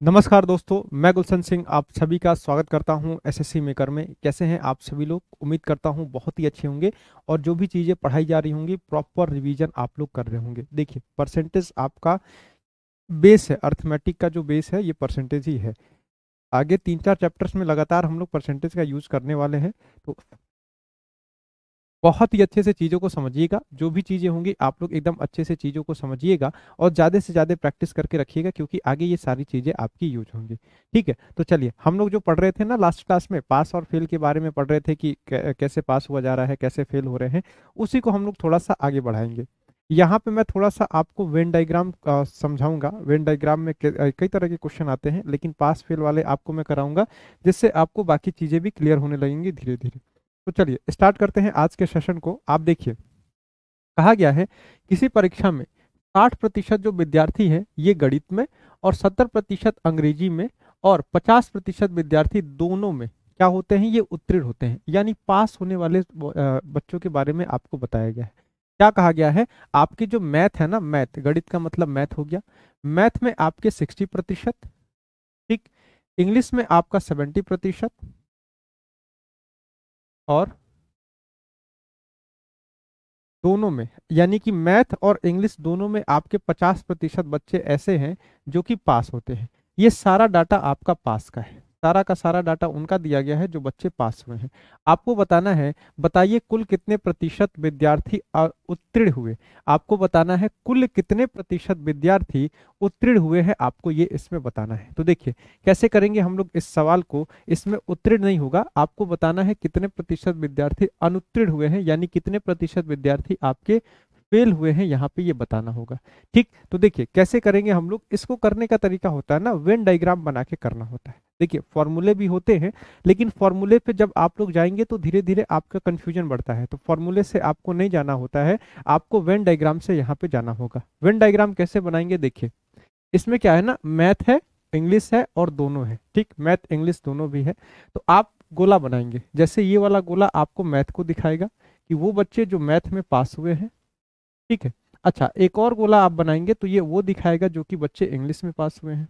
नमस्कार दोस्तों, मैं गुलशन सिंह आप सभी का स्वागत करता हूं एसएससी मेकर में। कैसे हैं आप सभी लोग? उम्मीद करता हूं बहुत ही अच्छे होंगे और जो भी चीज़ें पढ़ाई जा रही होंगी प्रॉपर रिवीजन आप लोग कर रहे होंगे। देखिए, परसेंटेज आपका बेस है, अर्थमेटिक का जो बेस है ये परसेंटेज ही है। आगे 3-4 चैप्टर्स में लगातार हम लोग परसेंटेज का यूज करने वाले हैं, तो बहुत ही अच्छे से चीज़ों को समझिएगा। जो भी चीज़ें होंगी आप लोग एकदम अच्छे से चीज़ों को समझिएगा और ज़्यादा से ज़्यादा प्रैक्टिस करके रखिएगा, क्योंकि आगे ये सारी चीज़ें आपकी यूज होंगी। ठीक है, तो चलिए, हम लोग जो पढ़ रहे थे ना लास्ट क्लास में, पास और फेल के बारे में पढ़ रहे थे कि कैसे पास हुआ जा रहा है, कैसे फेल हो रहे हैं, उसी को हम लोग थोड़ा सा आगे बढ़ाएंगे। यहाँ पे मैं थोड़ा सा आपको वेन डायग्राम समझाऊंगा। वेन डायग्राम में कई तरह के क्वेश्चन आते हैं, लेकिन पास फेल वाले आपको मैं कराऊंगा, जिससे आपको बाकी चीज़ें भी क्लियर होने लगेंगी धीरे धीरे। तो चलिए स्टार्ट करते हैं आज के सेशन को। आप देखिए, कहा गया है किसी परीक्षा में 60% जो विद्यार्थी हैं ये गणित में, और 70% अंग्रेजी में, और 50% विद्यार्थी दोनों में क्या होते हैं, ये उत्तीर्ण होते हैं, यानी पास होने वाले बच्चों के बारे में आपको बताया गया है। क्या कहा गया है? आपकी जो मैथ है ना, मैथ, गणित का मतलब मैथ हो गया, मैथ में आपके 60%, ठीक, इंग्लिश में आपका 70%, और दोनों में, यानी कि मैथ और इंग्लिश दोनों में आपके 50% बच्चे ऐसे हैं जो कि पास होते हैं। ये सारा डाटा आपका पास का है, सारा का सारा डाटा उनका दिया गया है जो बच्चे पास हुए हैं। आपको बताना है, बताइए कुल कितने प्रतिशत विद्यार्थी उत्तीर्ण हुए। आपको बताना है कुल कितने प्रतिशत विद्यार्थी उत्तीर्ण हुए हैं, आपको ये इसमें बताना है। तो देखिए कैसे करेंगे हम लोग इस सवाल को। इसमें उत्तीर्ण नहीं होगा, आपको बताना है कितने प्रतिशत विद्यार्थी अनुत्तीर्ण हुए हैं, यानी कितने प्रतिशत विद्यार्थी आपके फेल हुए हैं, यहाँ पे ये बताना होगा। ठीक, तो देखिए कैसे करेंगे हम लोग। इसको करने का तरीका होता है ना, वेन डायग्राम बना के करना होता है। देखिए फॉर्मूले भी होते हैं, लेकिन फॉर्मूले पे जब आप लोग जाएंगे तो धीरे धीरे आपका कंफ्यूजन बढ़ता है, तो फॉर्मूले से आपको नहीं जाना होता है, आपको वेन डायग्राम से यहाँ पे जाना होगा। वेन डायग्राम कैसे बनाएंगे? देखिए, इसमें क्या है ना, मैथ है, इंग्लिश है और दोनों है। ठीक, मैथ इंग्लिश दोनों भी है। तो आप गोला बनाएंगे, जैसे ये वाला गोला आपको मैथ को दिखाएगा कि वो बच्चे जो मैथ में पास हुए हैं। ठीक है, अच्छा, एक और गोला आप बनाएंगे तो ये वो दिखाएगा जो कि बच्चे इंग्लिश में पास हुए हैं।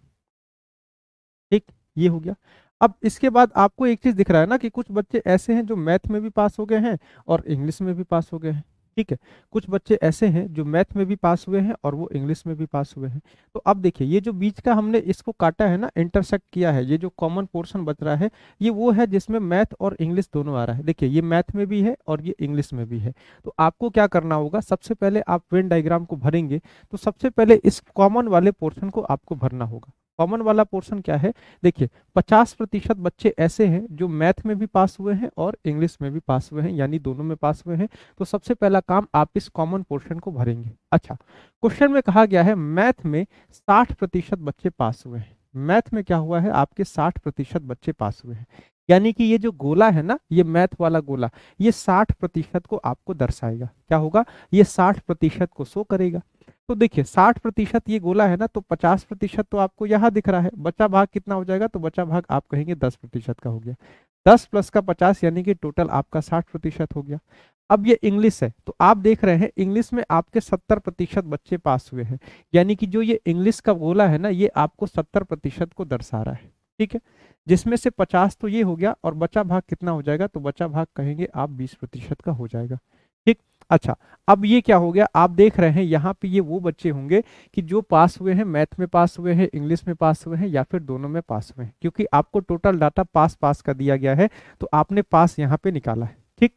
ठीक, ये हो गया। अब इसके बाद आपको एक चीज दिख रहा है ना कि कुछ बच्चे ऐसे हैं जो मैथ में भी पास हो गए हैं और इंग्लिश में भी पास हो गए हैं। ठीक है, कुछ बच्चे ऐसे हैं जो मैथ में भी पास हुए हैं और वो इंग्लिश में भी पास हुए हैं। तो अब देखिए, ये जो बीच का हमने इसको काटा है ना, इंटरसेक्ट किया है, ये जो कॉमन पोर्शन बच रहा है, ये वो है जिसमें मैथ और इंग्लिश दोनों आ रहा है। देखिए, ये मैथ में भी है और ये इंग्लिश में भी है। तो आपको क्या करना होगा, सबसे पहले आप वेन डायग्राम को भरेंगे, तो सबसे पहले इस कॉमन वाले पोर्शन को आपको भरना होगा। कॉमन वाला पोर्शन क्या है? देखिए, 50% बच्चे ऐसे हैं जो मैथ में भी पास हुए हैं और इंग्लिश में भी पास हुए हैं, यानी दोनों में पास हुए हैं। तो सबसे पहला काम आप इस कॉमन पोर्शन को भरेंगे। अच्छा, क्वेश्चन में कहा गया है मैथ में 60% बच्चे पास हुए हैं। मैथ में क्या हुआ है, आपके 60% बच्चे पास हुए हैं, यानी कि ये जो गोला है ना, ये मैथ वाला गोला, ये 60% को आपको दर्शाएगा। क्या होगा? ये 60% को शो करेगा। तो देखिए 60% ये गोला है ना, तो 50% तो आपको यहाँ दिख रहा है, बचा भाग कितना हो जाएगा? तो बचा भाग आप कहेंगे 10% का हो गया। 10 प्लस का 50, यानी कि टोटल आपका 60% हो गया। अब ये इंग्लिश है, तो आप देख रहे हैं इंग्लिश में आपके 70% बच्चे पास हुए हैं, यानी कि जो ये इंग्लिश का गोला है ना, ये आपको 70% को दर्शा रहा है। ठीक है, जिसमें से 50 तो ये हो गया, और बचा भाग कितना हो जाएगा? तो बचा भाग कहेंगे आप 20% का हो जाएगा। ठीक, अच्छा, अब ये क्या हो गया? आप देख रहे हैं यहाँ पे ये वो बच्चे होंगे कि जो पास हुए हैं, मैथ में पास हुए हैं, इंग्लिश में पास हुए हैं, या फिर दोनों में पास हुए हैं, क्योंकि आपको टोटल डाटा पास पास का दिया गया है, तो आपने पास यहाँ पे निकाला है। ठीक,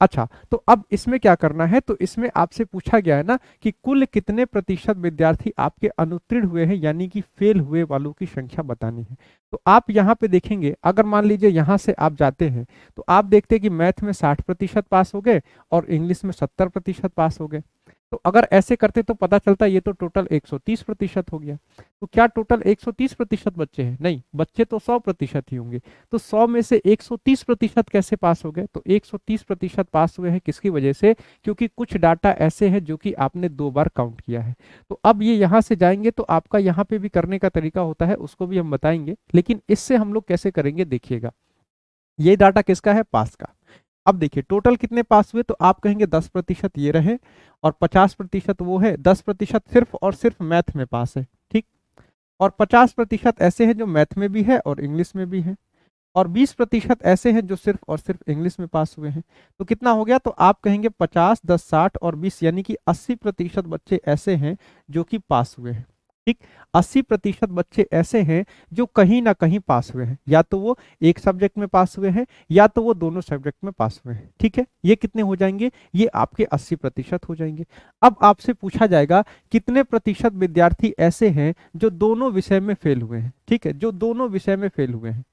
अच्छा, तो अब इसमें क्या करना है? तो इसमें आपसे पूछा गया है ना कि कुल कितने प्रतिशत विद्यार्थी आपके अनुत्तीर्ण हुए हैं, यानी कि फेल हुए वालों की संख्या बतानी है। तो आप यहाँ पे देखेंगे, अगर मान लीजिए यहाँ से आप जाते हैं, तो आप देखते हैं कि मैथ में 60% पास हो गए और इंग्लिश में 70% पास हो गए। तो अगर ऐसे करते तो पता चलता ये तो टोटल 130% हो गया। तो क्या टोटल 130% बच्चे हैं? नहीं, बच्चे तो 100% ही होंगे। तो 100 में से 130% कैसे पास हो गए? तो 130% पास हुए हैं किसकी वजह से? क्योंकि कुछ डाटा ऐसे हैं जो कि आपने 2 बार काउंट किया है। तो अब ये यहाँ से जाएंगे तो आपका यहाँ पे भी करने का तरीका होता है, उसको भी हम बताएंगे, लेकिन इससे हम लोग कैसे करेंगे देखिएगा। ये डाटा किसका है? पास का। अब देखिए टोटल कितने पास हुए, तो आप कहेंगे 10% ये रहे, और 50% वो है, 10% सिर्फ और सिर्फ मैथ में पास है। ठीक, और 50% ऐसे हैं जो मैथ में भी है और इंग्लिश में भी है, और 20% ऐसे हैं जो सिर्फ और सिर्फ इंग्लिश में पास हुए हैं। तो कितना हो गया, तो आप कहेंगे 50, 10, 60 और 20, यानी कि 80% बच्चे ऐसे हैं जो कि पास हुए हैं। ठीक, 80% बच्चे ऐसे हैं जो कहीं ना कहीं पास हुए हैं, या तो वो एक सब्जेक्ट में पास हुए हैं या तो वो दोनों सब्जेक्ट में पास हुए हैं। ठीक है, ये कितने हो जाएंगे, ये आपके 80% हो जाएंगे। अब आपसे पूछा जाएगा कितने प्रतिशत विद्यार्थी ऐसे हैं जो दोनों विषय में फेल हुए हैं। ठीक है, जो दोनों विषय में फेल हुए हैं।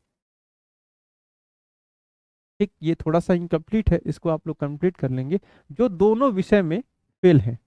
ठीक, ये थोड़ा सा इनकम्प्लीट है, इसको आप लोग कंप्लीट कर लेंगे। जो दोनों विषय में फेल हैं,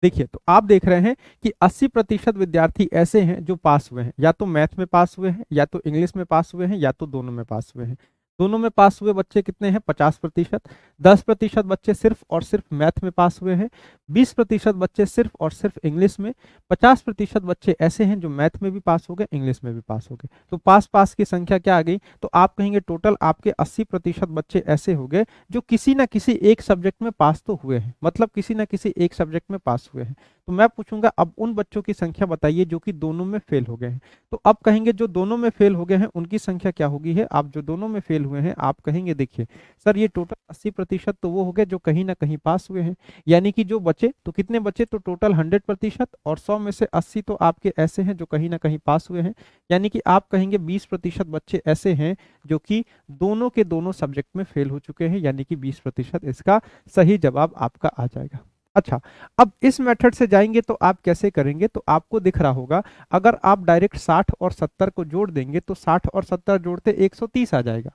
देखिए तो आप देख रहे हैं कि 80% विद्यार्थी ऐसे हैं जो पास हुए हैं, या तो मैथ में पास हुए हैं, या तो इंग्लिश में पास हुए हैं, या तो दोनों में पास हुए हैं। दोनों में पास हुए बच्चे कितने हैं, 50%। 10% बच्चे सिर्फ और सिर्फ मैथ में पास हुए हैं। 20% बच्चे सिर्फ और सिर्फ इंग्लिश में। 50% बच्चे ऐसे हैं जो मैथ में भी पास हो गए, इंग्लिश में भी पास हो गए। तो पास पास की संख्या क्या आ गई, तो आप कहेंगे टोटल आपके 80% बच्चे ऐसे हो गए जो किसी ना किसी एक सब्जेक्ट में पास तो हुए हैं, मतलब किसी ना किसी एक सब्जेक्ट में पास हुए हैं। तो मैं पूछूंगा अब उन बच्चों की संख्या बताइए जो कि दोनों में फेल हो गए हैं। तो अब कहेंगे जो दोनों में फेल हो गए हैं उनकी संख्या क्या होगी है, आप जो दोनों में फेल हुए हैं आप कहेंगे देखिए सर ये टोटल 80% तो वो हो गए जो कहीं ना कहीं पास हुए हैं, यानी कि जो बचे तो कितने बचे, तो टोटल 100%, और 100 में से 80 तो आपके ऐसे हैं जो कहीं ना कहीं पास हुए हैं, यानी कि आप कहेंगे 20% बच्चे ऐसे हैं जो कि दोनों के दोनों सब्जेक्ट में फेल हो चुके हैं, यानी कि 20% इसका सही जवाब आपका आ जाएगा। अच्छा, अब इस मेथड से जाएंगे तो आप कैसे करेंगे, तो आपको दिख रहा होगा अगर आप डायरेक्ट 60 और 70 को जोड़ देंगे तो 60 और 70 जोड़ते 130 आ जाएगा।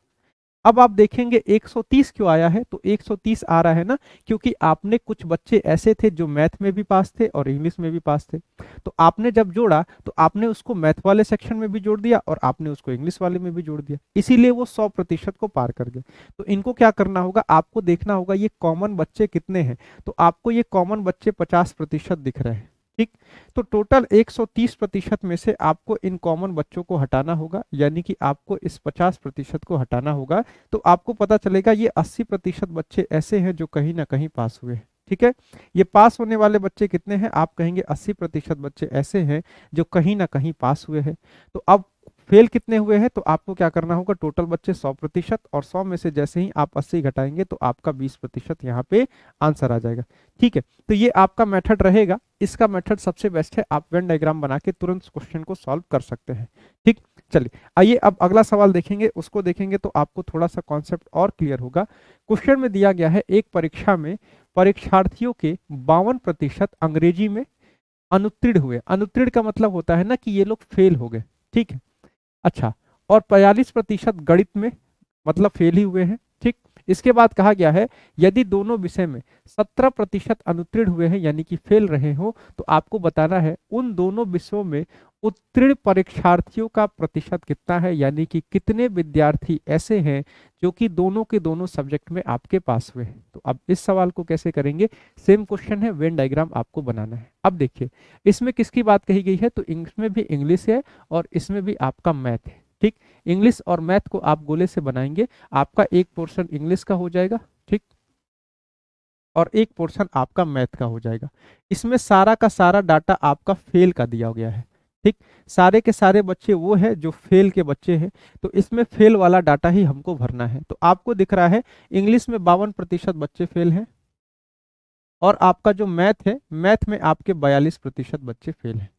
अब आप देखेंगे 130 क्यों आया है, तो 130 आ रहा है ना क्योंकि आपने कुछ बच्चे ऐसे थे जो मैथ में भी पास थे और इंग्लिश में भी पास थे। तो आपने जब जोड़ा तो आपने उसको मैथ वाले सेक्शन में भी जोड़ दिया और आपने उसको इंग्लिश वाले में भी जोड़ दिया, इसीलिए वो 100% को पार कर गए। तो इनको क्या करना होगा, आपको देखना होगा ये कॉमन बच्चे कितने हैं। तो आपको ये कॉमन बच्चे 50% दिख रहे हैं। ठीक, तो टोटल 130% में से आपको इन कॉमन बच्चों को हटाना होगा, यानी कि आपको इस 50% को हटाना होगा। तो आपको पता चलेगा ये 80% बच्चे ऐसे हैं जो कहीं ना कहीं पास हुए हैं। ठीक है, ये पास होने वाले बच्चे कितने हैं, आप कहेंगे 80% बच्चे ऐसे हैं जो कहीं ना कहीं पास हुए हैं। तो अब फेल कितने हुए हैं, तो आपको क्या करना होगा, टोटल बच्चे 100%, और 100 में से जैसे ही आप 80 घटाएंगे तो आपका 20% यहाँ पे आंसर आ जाएगा। ठीक है, तो ये आपका मेथड रहेगा, इसका मेथड सबसे बेस्ट है, आप वेन डायग्राम बना के तुरंत क्वेश्चन को सॉल्व कर सकते हैं। ठीक, चलिए आइए अब अगला सवाल देखेंगे, उसको देखेंगे तो आपको थोड़ा सा कॉन्सेप्ट और क्लियर होगा। क्वेश्चन में दिया गया है एक परीक्षा में परीक्षार्थियों के 52% अंग्रेजी में अनुत्तीर्ण हुए। अनुत्तीर्ण का मतलब होता है ना कि ये लोग फेल हो गए। ठीक है, अच्छा, और 42% गणित में मतलब फेल ही हुए हैं। ठीक, इसके बाद कहा गया है यदि दोनों विषय में 17% अनुत्तीर्ण हुए हैं यानी कि फेल रहे हो तो आपको बताना है उन दोनों विषयों में उत्तीर्ण परीक्षार्थियों का प्रतिशत कितना है, यानी कि कितने विद्यार्थी ऐसे हैं जो कि दोनों के दोनों सब्जेक्ट में आपके पास हुए हैं। तो अब इस सवाल को कैसे करेंगे, सेम क्वेश्चन है, वेन डायग्राम आपको बनाना है। अब देखिए इसमें किसकी बात कही गई है, तो इसमें भी इंग्लिश है और इसमें भी आपका मैथ है। ठीक, इंग्लिश और मैथ को आप गोले से बनाएंगे, आपका एक पोर्शन इंग्लिश का हो जाएगा, ठीक, और एक पोर्शन आपका मैथ का हो जाएगा। इसमें सारा का सारा डाटा आपका फेल का दिया गया है। ठीक, सारे के सारे बच्चे वो है जो फेल के बच्चे हैं, तो इसमें फेल वाला डाटा ही हमको भरना है। तो आपको दिख रहा है इंग्लिश में 52% बच्चे फेल हैं, और आपका जो मैथ है, मैथ में आपके 42% बच्चे फेल हैं।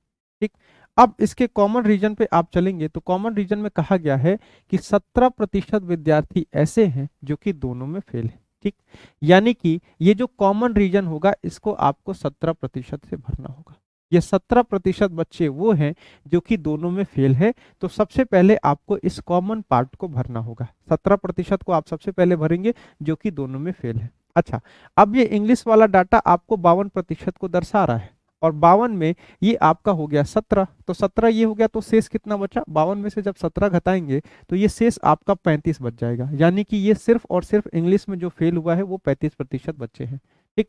ठीक, अब इसके कॉमन रीजन पे आप चलेंगे तो कॉमन रीजन में कहा गया है कि 17% विद्यार्थी ऐसे हैं जो कि दोनों में फेल है। ठीक, यानी कि ये जो कॉमन रीजन होगा इसको आपको 17% से भरना होगा। ये 17% बच्चे वो हैं जो कि दोनों में फेल है, तो सबसे पहले आपको इस कॉमन पार्ट को भरना होगा। 17% को आप सबसे पहले भरेंगे जो कि दोनों में फेल है। अच्छा, अब ये इंग्लिश वाला डाटा आपको 52% को दर्शा रहा है, और 52 में ये आपका हो गया 17, तो 17 ये हो गया, तो शेष कितना बचा, 52 में से जब 17 घटाएंगे तो ये शेष आपका 35 बच जाएगा, यानी कि ये सिर्फ और सिर्फ इंग्लिश में जो फेल हुआ है वो 35% बच्चे हैं। ठीक,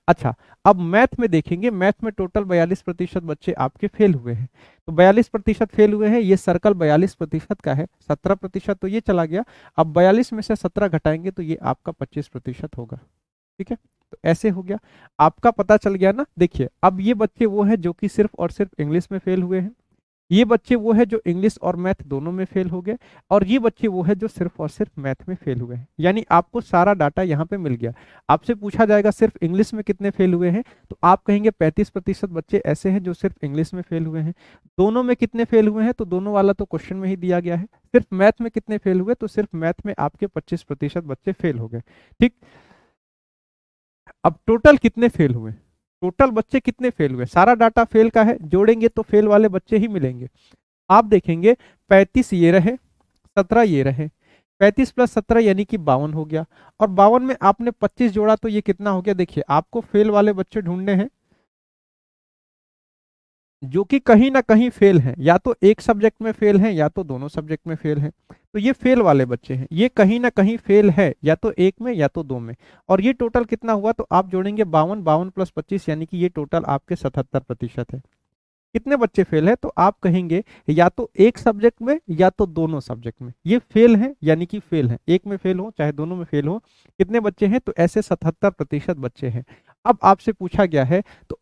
अच्छा, अब मैथ में देखेंगे, मैथ में टोटल 42% बच्चे आपके फेल हुए हैं। तो 42% फेल हुए हैं, ये सर्कल 42% का है, 17% तो ये चला गया। अब 42 में से 17 घटाएंगे तो ये आपका 25% होगा। ठीक है, तो ऐसे हो गया, आपका पता चल गया ना। देखिए अब ये बच्चे वो हैं जो कि सिर्फ और सिर्फ इंग्लिश में फेल हुए हैं, ये बच्चे वो है जो इंग्लिश और मैथ दोनों में फेल हो गए, और ये बच्चे वो है जो सिर्फ और सिर्फ मैथ में फेल हुए हैं। यानी आपको सारा डाटा यहाँ पे मिल गया। आपसे पूछा जाएगा सिर्फ इंग्लिश में कितने फेल हुए हैं, तो आप कहेंगे 35% बच्चे ऐसे हैं जो सिर्फ इंग्लिश में फेल हुए हैं। दोनों में कितने फेल हुए हैं, तो दोनों वाला तो क्वेश्चन में ही दिया गया है। सिर्फ मैथ में कितने फेल हुए, तो सिर्फ मैथ में आपके 25% बच्चे फेल हो गए। ठीक, अब टोटल कितने फेल हुए, टोटल बच्चे कितने फेल हुए, सारा डाटा फेल का है, जोड़ेंगे तो फेल वाले बच्चे ही मिलेंगे। आप देखेंगे 35 ये रहे, 17 ये रहे, 35 प्लस 17 यानी कि 52 हो गया, और 52 में आपने 25 जोड़ा तो ये कितना हो गया। देखिए आपको फेल वाले बच्चे ढूंढने हैं जो कि कहीं ना कहीं फेल हैं, या तो एक सब्जेक्ट में फेल हैं या तो दोनों सब्जेक्ट में फेल हैं। तो ये फेल वाले बच्चे हैं, ये कहीं ना कहीं फेल है, या तो एक में या तो दो में। और ये टोटल कितना हुआ, तो आप जोड़ेंगे 52, 52 प्लस 25 यानी कि ये टोटल आपके 77% है। कितने बच्चे फेल है, तो आप कहेंगे या तो एक सब्जेक्ट में या तो दोनों सब्जेक्ट में ये फेल है, यानी कि फेल है, एक में फेल हो चाहे दोनों में फेल हो। कितने बच्चे हैं, तो ऐसे 77% बच्चे हैं। अब आपसे पूछा गया है तो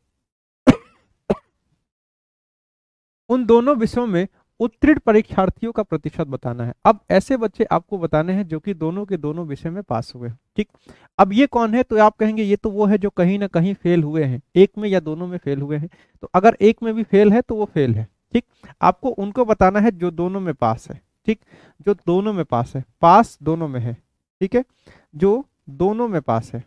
उन दोनों विषयों में उत्तीर्ण परीक्षार्थियों का प्रतिशत बताना है। अब ऐसे बच्चे आपको बताने हैं जो कि दोनों के दोनों विषय में पास हुए। ठीक, अब ये कौन है, तो आप कहेंगे ये तो वो है जो कहीं ना कहीं फेल हुए हैं, एक में या दोनों में फेल हुए हैं। तो अगर एक में भी फेल है तो वो फेल है। ठीक, आपको उनको बताना है जो दोनों में पास है। ठीक, जो दोनों में पास है, पास दोनों में है। ठीक है, जो दोनों में पास है,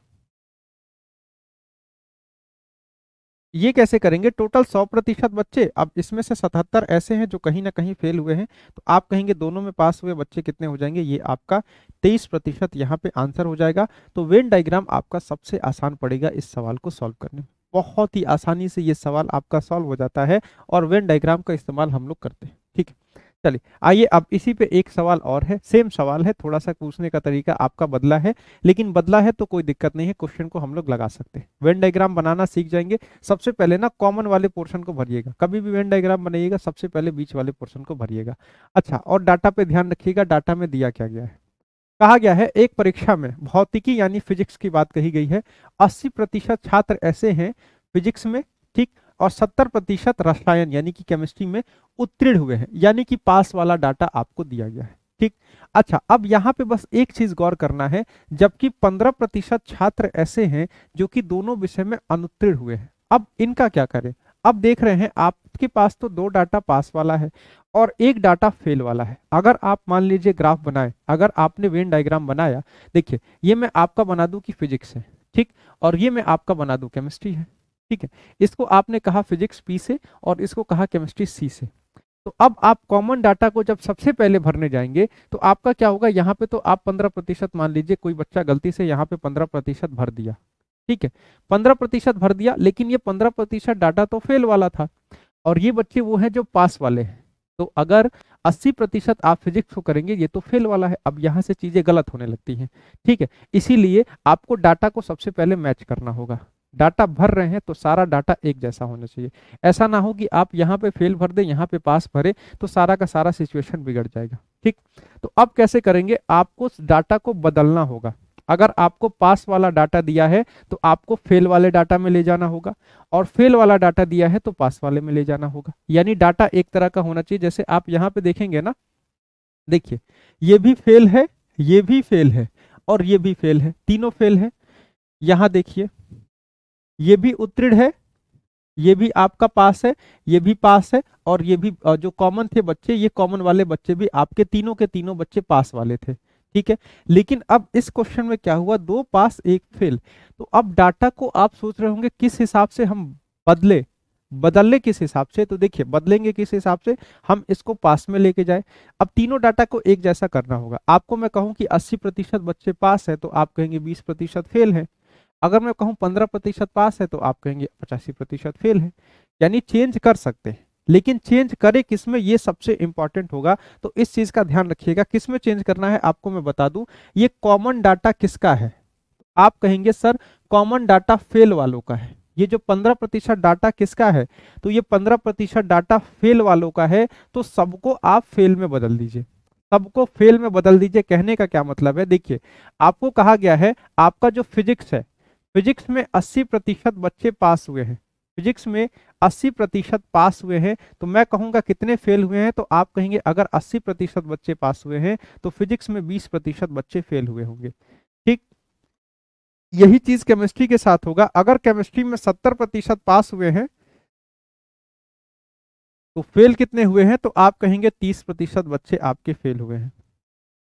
ये कैसे करेंगे, टोटल 100% बच्चे, अब इसमें से 77 ऐसे हैं जो कहीं ना कहीं फेल हुए हैं, तो आप कहेंगे दोनों में पास हुए बच्चे कितने हो जाएंगे, ये आपका 23% यहाँ पे आंसर हो जाएगा। तो वेन डायग्राम आपका सबसे आसान पड़ेगा इस सवाल को सॉल्व करने में, बहुत ही आसानी से ये सवाल आपका सॉल्व हो जाता है, और वेन डायग्राम का इस्तेमाल हम लोग करते हैं। ठीक है, चलिए आइए अब इसी पे एक सवाल और है, सेम सवाल है, थोड़ा सा पूछने का तरीका आपका बदला है, लेकिन बदला है तो कोई दिक्कत नहीं है, क्वेश्चन को हम लोग लगा सकते हैं। वेन डायग्राम बनाना सीख जाएंगे। सबसे पहले ना कॉमन वाले पोर्शन को भरिएगा, कभी भी वेन डायग्राम बनाइएगा सबसे पहले बीच वाले पोर्शन को भरिएगा। अच्छा, और डाटा पे ध्यान रखिएगा, डाटा में दिया क्या गया है। कहा गया है एक परीक्षा में भौतिकी यानी फिजिक्स की बात कही गई है, 80% छात्र ऐसे हैं फिजिक्स में, ठीक, और 70% रसायन यानी कि केमिस्ट्री में उत्तीर्ण हुए हैं, यानी कि पास वाला डाटा आपको दिया गया है। ठीक, अच्छा अब यहाँ पे बस एक चीज गौर करना है, जबकि 15% छात्र ऐसे हैं जो कि दोनों विषय में अनुत्तीर्ण हुए हैं। अब इनका क्या करें, अब देख रहे हैं आपके पास तो दो डाटा पास वाला है और एक डाटा फेल वाला है। अगर आप मान लीजिए ग्राफ बनाए, अगर आपने वेन डायग्राम बनाया, देखिए ये मैं आपका बना दूं कि फिजिक्स है, ठीक, और ये मैं आपका बना दूं केमिस्ट्री है। ठीक है, इसको आपने कहा फिजिक्स पी से और इसको कहा केमिस्ट्री सी से। तो अब आप कॉमन डाटा को जब सबसे पहले भरने जाएंगे तो आपका क्या होगा, यहाँ पे तो आप 15% मान लीजिए कोई बच्चा गलती से यहाँ पे 15% भर दिया। ठीक है, 15% भर दिया, लेकिन ये 15% डाटा तो फेल वाला था, और ये बच्चे वो हैं जो पास वाले हैं। तो अगर 80% आप फिजिक्स को करेंगे, ये तो फेल वाला है। अब यहाँ से चीजें गलत होने लगती हैं। ठीक है, इसीलिए आपको डाटा को सबसे पहले मैच करना होगा। डाटा भर रहे हैं तो सारा डाटा एक जैसा होना चाहिए। ऐसा ना हो कि आप यहाँ पे फेल भर दे, यहाँ पे पास भरे, तो सारा का सारा सिचुएशन बिगड़ जाएगा। ठीक, तो अब कैसे करेंगे, आपको डाटा को बदलना होगा। अगर आपको पास वाला डाटा दिया है तो आपको फेल वाले डाटा में ले जाना होगा, और फेल वाला डाटा दिया है तो पास वाले में ले जाना होगा। यानी डाटा एक तरह का होना चाहिए। जैसे आप यहाँ पे देखेंगे ना, देखिए ये भी फेल है, ये भी फेल है, और ये भी फेल है, तीनों फेल है। यहाँ देखिए ये भी उत्तीर्ण है, ये भी आपका पास है, ये भी पास है, और ये भी जो कॉमन थे बच्चे, ये कॉमन वाले बच्चे भी आपके तीनों के तीनों बच्चे पास वाले थे। ठीक है, लेकिन अब इस क्वेश्चन में क्या हुआ, दो पास एक फेल। तो अब डाटा को आप सोच रहे होंगे किस हिसाब से हम बदले किस हिसाब से, तो देखिए बदलेंगे किस हिसाब से, हम इसको पास में लेके जाए। अब तीनों डाटा को एक जैसा करना होगा। आपको मैं कहूं कि 80% बच्चे पास है तो आप कहेंगे 20% फेल है। अगर मैं कहूं 15% पास है तो आप कहेंगे 85% फेल है। यानी चेंज कर सकते हैं, लेकिन चेंज करे किसमें, ये सबसे इंपॉर्टेंट होगा। तो इस चीज का ध्यान रखिएगा, किसमें चेंज करना है आपको मैं बता दूं। ये कॉमन डाटा किसका है, आप कहेंगे सर कॉमन डाटा फेल वालों का है। ये जो 15% डाटा किसका है, तो ये 15% डाटा फेल वालों का है। तो सबको आप फेल में बदल दीजिए, सबको फेल में बदल दीजिए। कहने का क्या मतलब है, देखिए आपको कहा गया है आपका जो फिजिक्स है, फिजिक्स में 80% बच्चे पास हुए हैं, फिजिक्स में 80% पास हुए हैं, तो मैं कहूंगा कितने फेल हुए हैं, तो आप कहेंगे अगर 80% बच्चे पास हुए हैं तो फिजिक्स में 20% बच्चे फेल हुए होंगे। ठीक, यही चीज केमिस्ट्री के साथ होगा। अगर केमिस्ट्री में 70% पास हुए हैं तो फेल कितने हुए हैं, तो आप कहेंगे 30% बच्चे आपके फेल हुए हैं।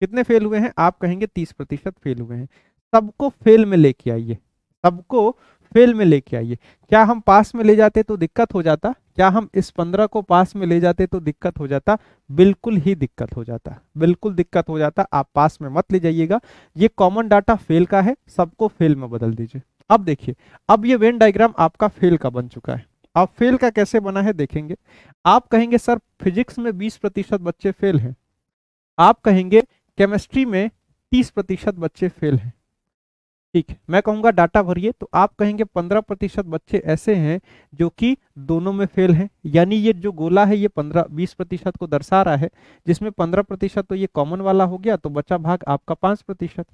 कितने फेल हुए हैं, आप कहेंगे 30% फेल हुए हैं। सबको फेल में लेके आइए, सबको फेल में लेके आइए। क्या हम पास में ले जाते तो दिक्कत हो जाता, क्या हम इस 15 को पास में ले जाते तो दिक्कत हो जाता, बिल्कुल ही दिक्कत हो जाता, बिल्कुल दिक्कत हो जाता। आप पास में मत ले जाइएगा, ये कॉमन डाटा फेल का है, सबको फेल में बदल दीजिए। अब देखिए, अब ये वेन डायग्राम आपका फेल का बन चुका है। अब फेल का कैसे बना है देखेंगे। आप कहेंगे सर फिजिक्स में 20% बच्चे फेल हैं, आप कहेंगे केमिस्ट्री में 30% बच्चे फेल हैं। ठीक है, मैं कहूंगा डाटा भरिए, तो आप कहेंगे 15% बच्चे ऐसे हैं जो कि दोनों में फेल हैं, यानी ये जो गोला है ये 15-20% को दर्शा रहा है, जिसमें 15% तो ये कॉमन वाला हो गया, तो बचा भाग आपका 5%।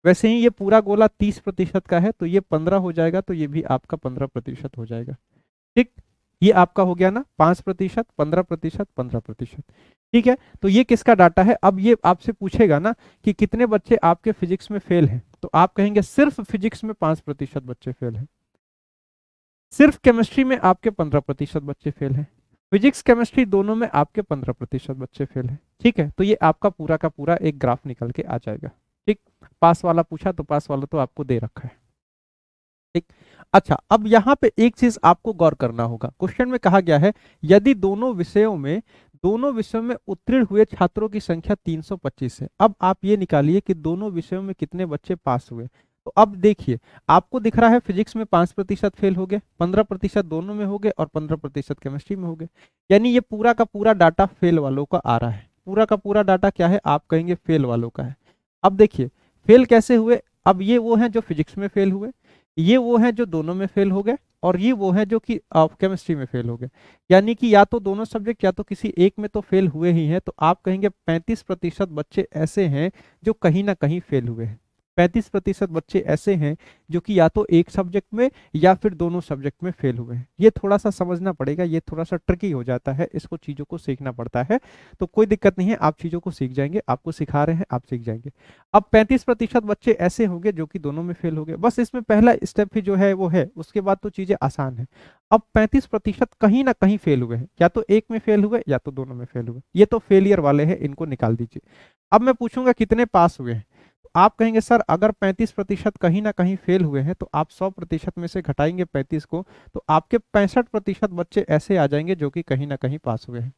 वैसे ही ये पूरा गोला 30% का है, तो ये 15 हो जाएगा, तो ये भी आपका 15% हो जाएगा। ठीक, ये आपका हो गया ना 5%, 15%, 15%। ठीक है, तो ये किसका डाटा है। अब ये आपसे पूछेगा ना कि कितने बच्चे आपके फिजिक्स में फेल हैं, तो आप कहेंगे सिर्फ फिजिक्स में 5% बच्चे फेल हैं, सिर्फ केमिस्ट्री में आपके 15% बच्चे फेल हैं, फिजिक्स केमिस्ट्री दोनों में आपके 15% बच्चे फेल हैं। ठीक है, तो ये आपका पूरा का पूरा एक ग्राफ निकल के आ जाएगा। ठीक, पास वाला पूछा तो पास वाला तो आपको दे रखा है। ठीक, अच्छा, अब यहाँ पे एक चीज आपको गौर करना होगा। क्वेश्चन में कहा गया है यदि दोनों विषयों में उत्तीर्ण हुए छात्रों की संख्या 325 है। अब आप ये निकालिए कि दोनों विषयों में कितने बच्चे पास हुए। तो अब देखिए, आपको दिख रहा है फिजिक्स में 5% फेल हो गए, 15% दोनों में हो गए और 15% केमिस्ट्री में हो गए, यानी ये पूरा का पूरा डाटा फेल वालों का आ रहा है। पूरा का पूरा डाटा क्या है, आप कहेंगे फेल वालों का है। अब देखिए फेल कैसे हुए, अब ये वो हैं जो फिजिक्स में फेल हुए, ये वो हैं जो दोनों में फेल हो गए, और ये वो हैं जो कि केमिस्ट्री में फेल हो गए, यानी कि या तो दोनों सब्जेक्ट या तो किसी एक में तो फेल हुए ही हैं। तो आप कहेंगे 35% बच्चे ऐसे हैं जो कहीं ना कहीं फेल हुए हैं। 35% बच्चे ऐसे हैं जो कि या तो एक सब्जेक्ट में या फिर दोनों सब्जेक्ट में फेल हुए हैं। ये थोड़ा सा समझना पड़ेगा, ये थोड़ा सा ट्रिकी हो जाता है, इसको चीज़ों को सीखना पड़ता है। तो कोई दिक्कत नहीं है, आप चीज़ों को सीख जाएंगे, आपको सिखा रहे हैं, आप सीख जाएंगे। अब 35% बच्चे ऐसे होंगे जो कि दोनों में फेल हो गए, बस इसमें पहला स्टेप ही जो है वो है, उसके बाद तो चीज़ें आसान है। अब 35% कहीं ना कहीं फेल हुए हैं, या तो एक में फेल हुए या तो दोनों में फेल हुए, ये तो फेलियर वाले हैं, इनको निकाल दीजिए। अब मैं पूछूंगा कितने पास हुए हैं, आप कहेंगे सर अगर 35% कहीं ना कहीं फेल हुए हैं तो आप 100% में से घटाएंगे 35 को, तो आपके 65% बच्चे ऐसे आ जाएंगे जो कि कहीं ना कहीं पास हुए हैं।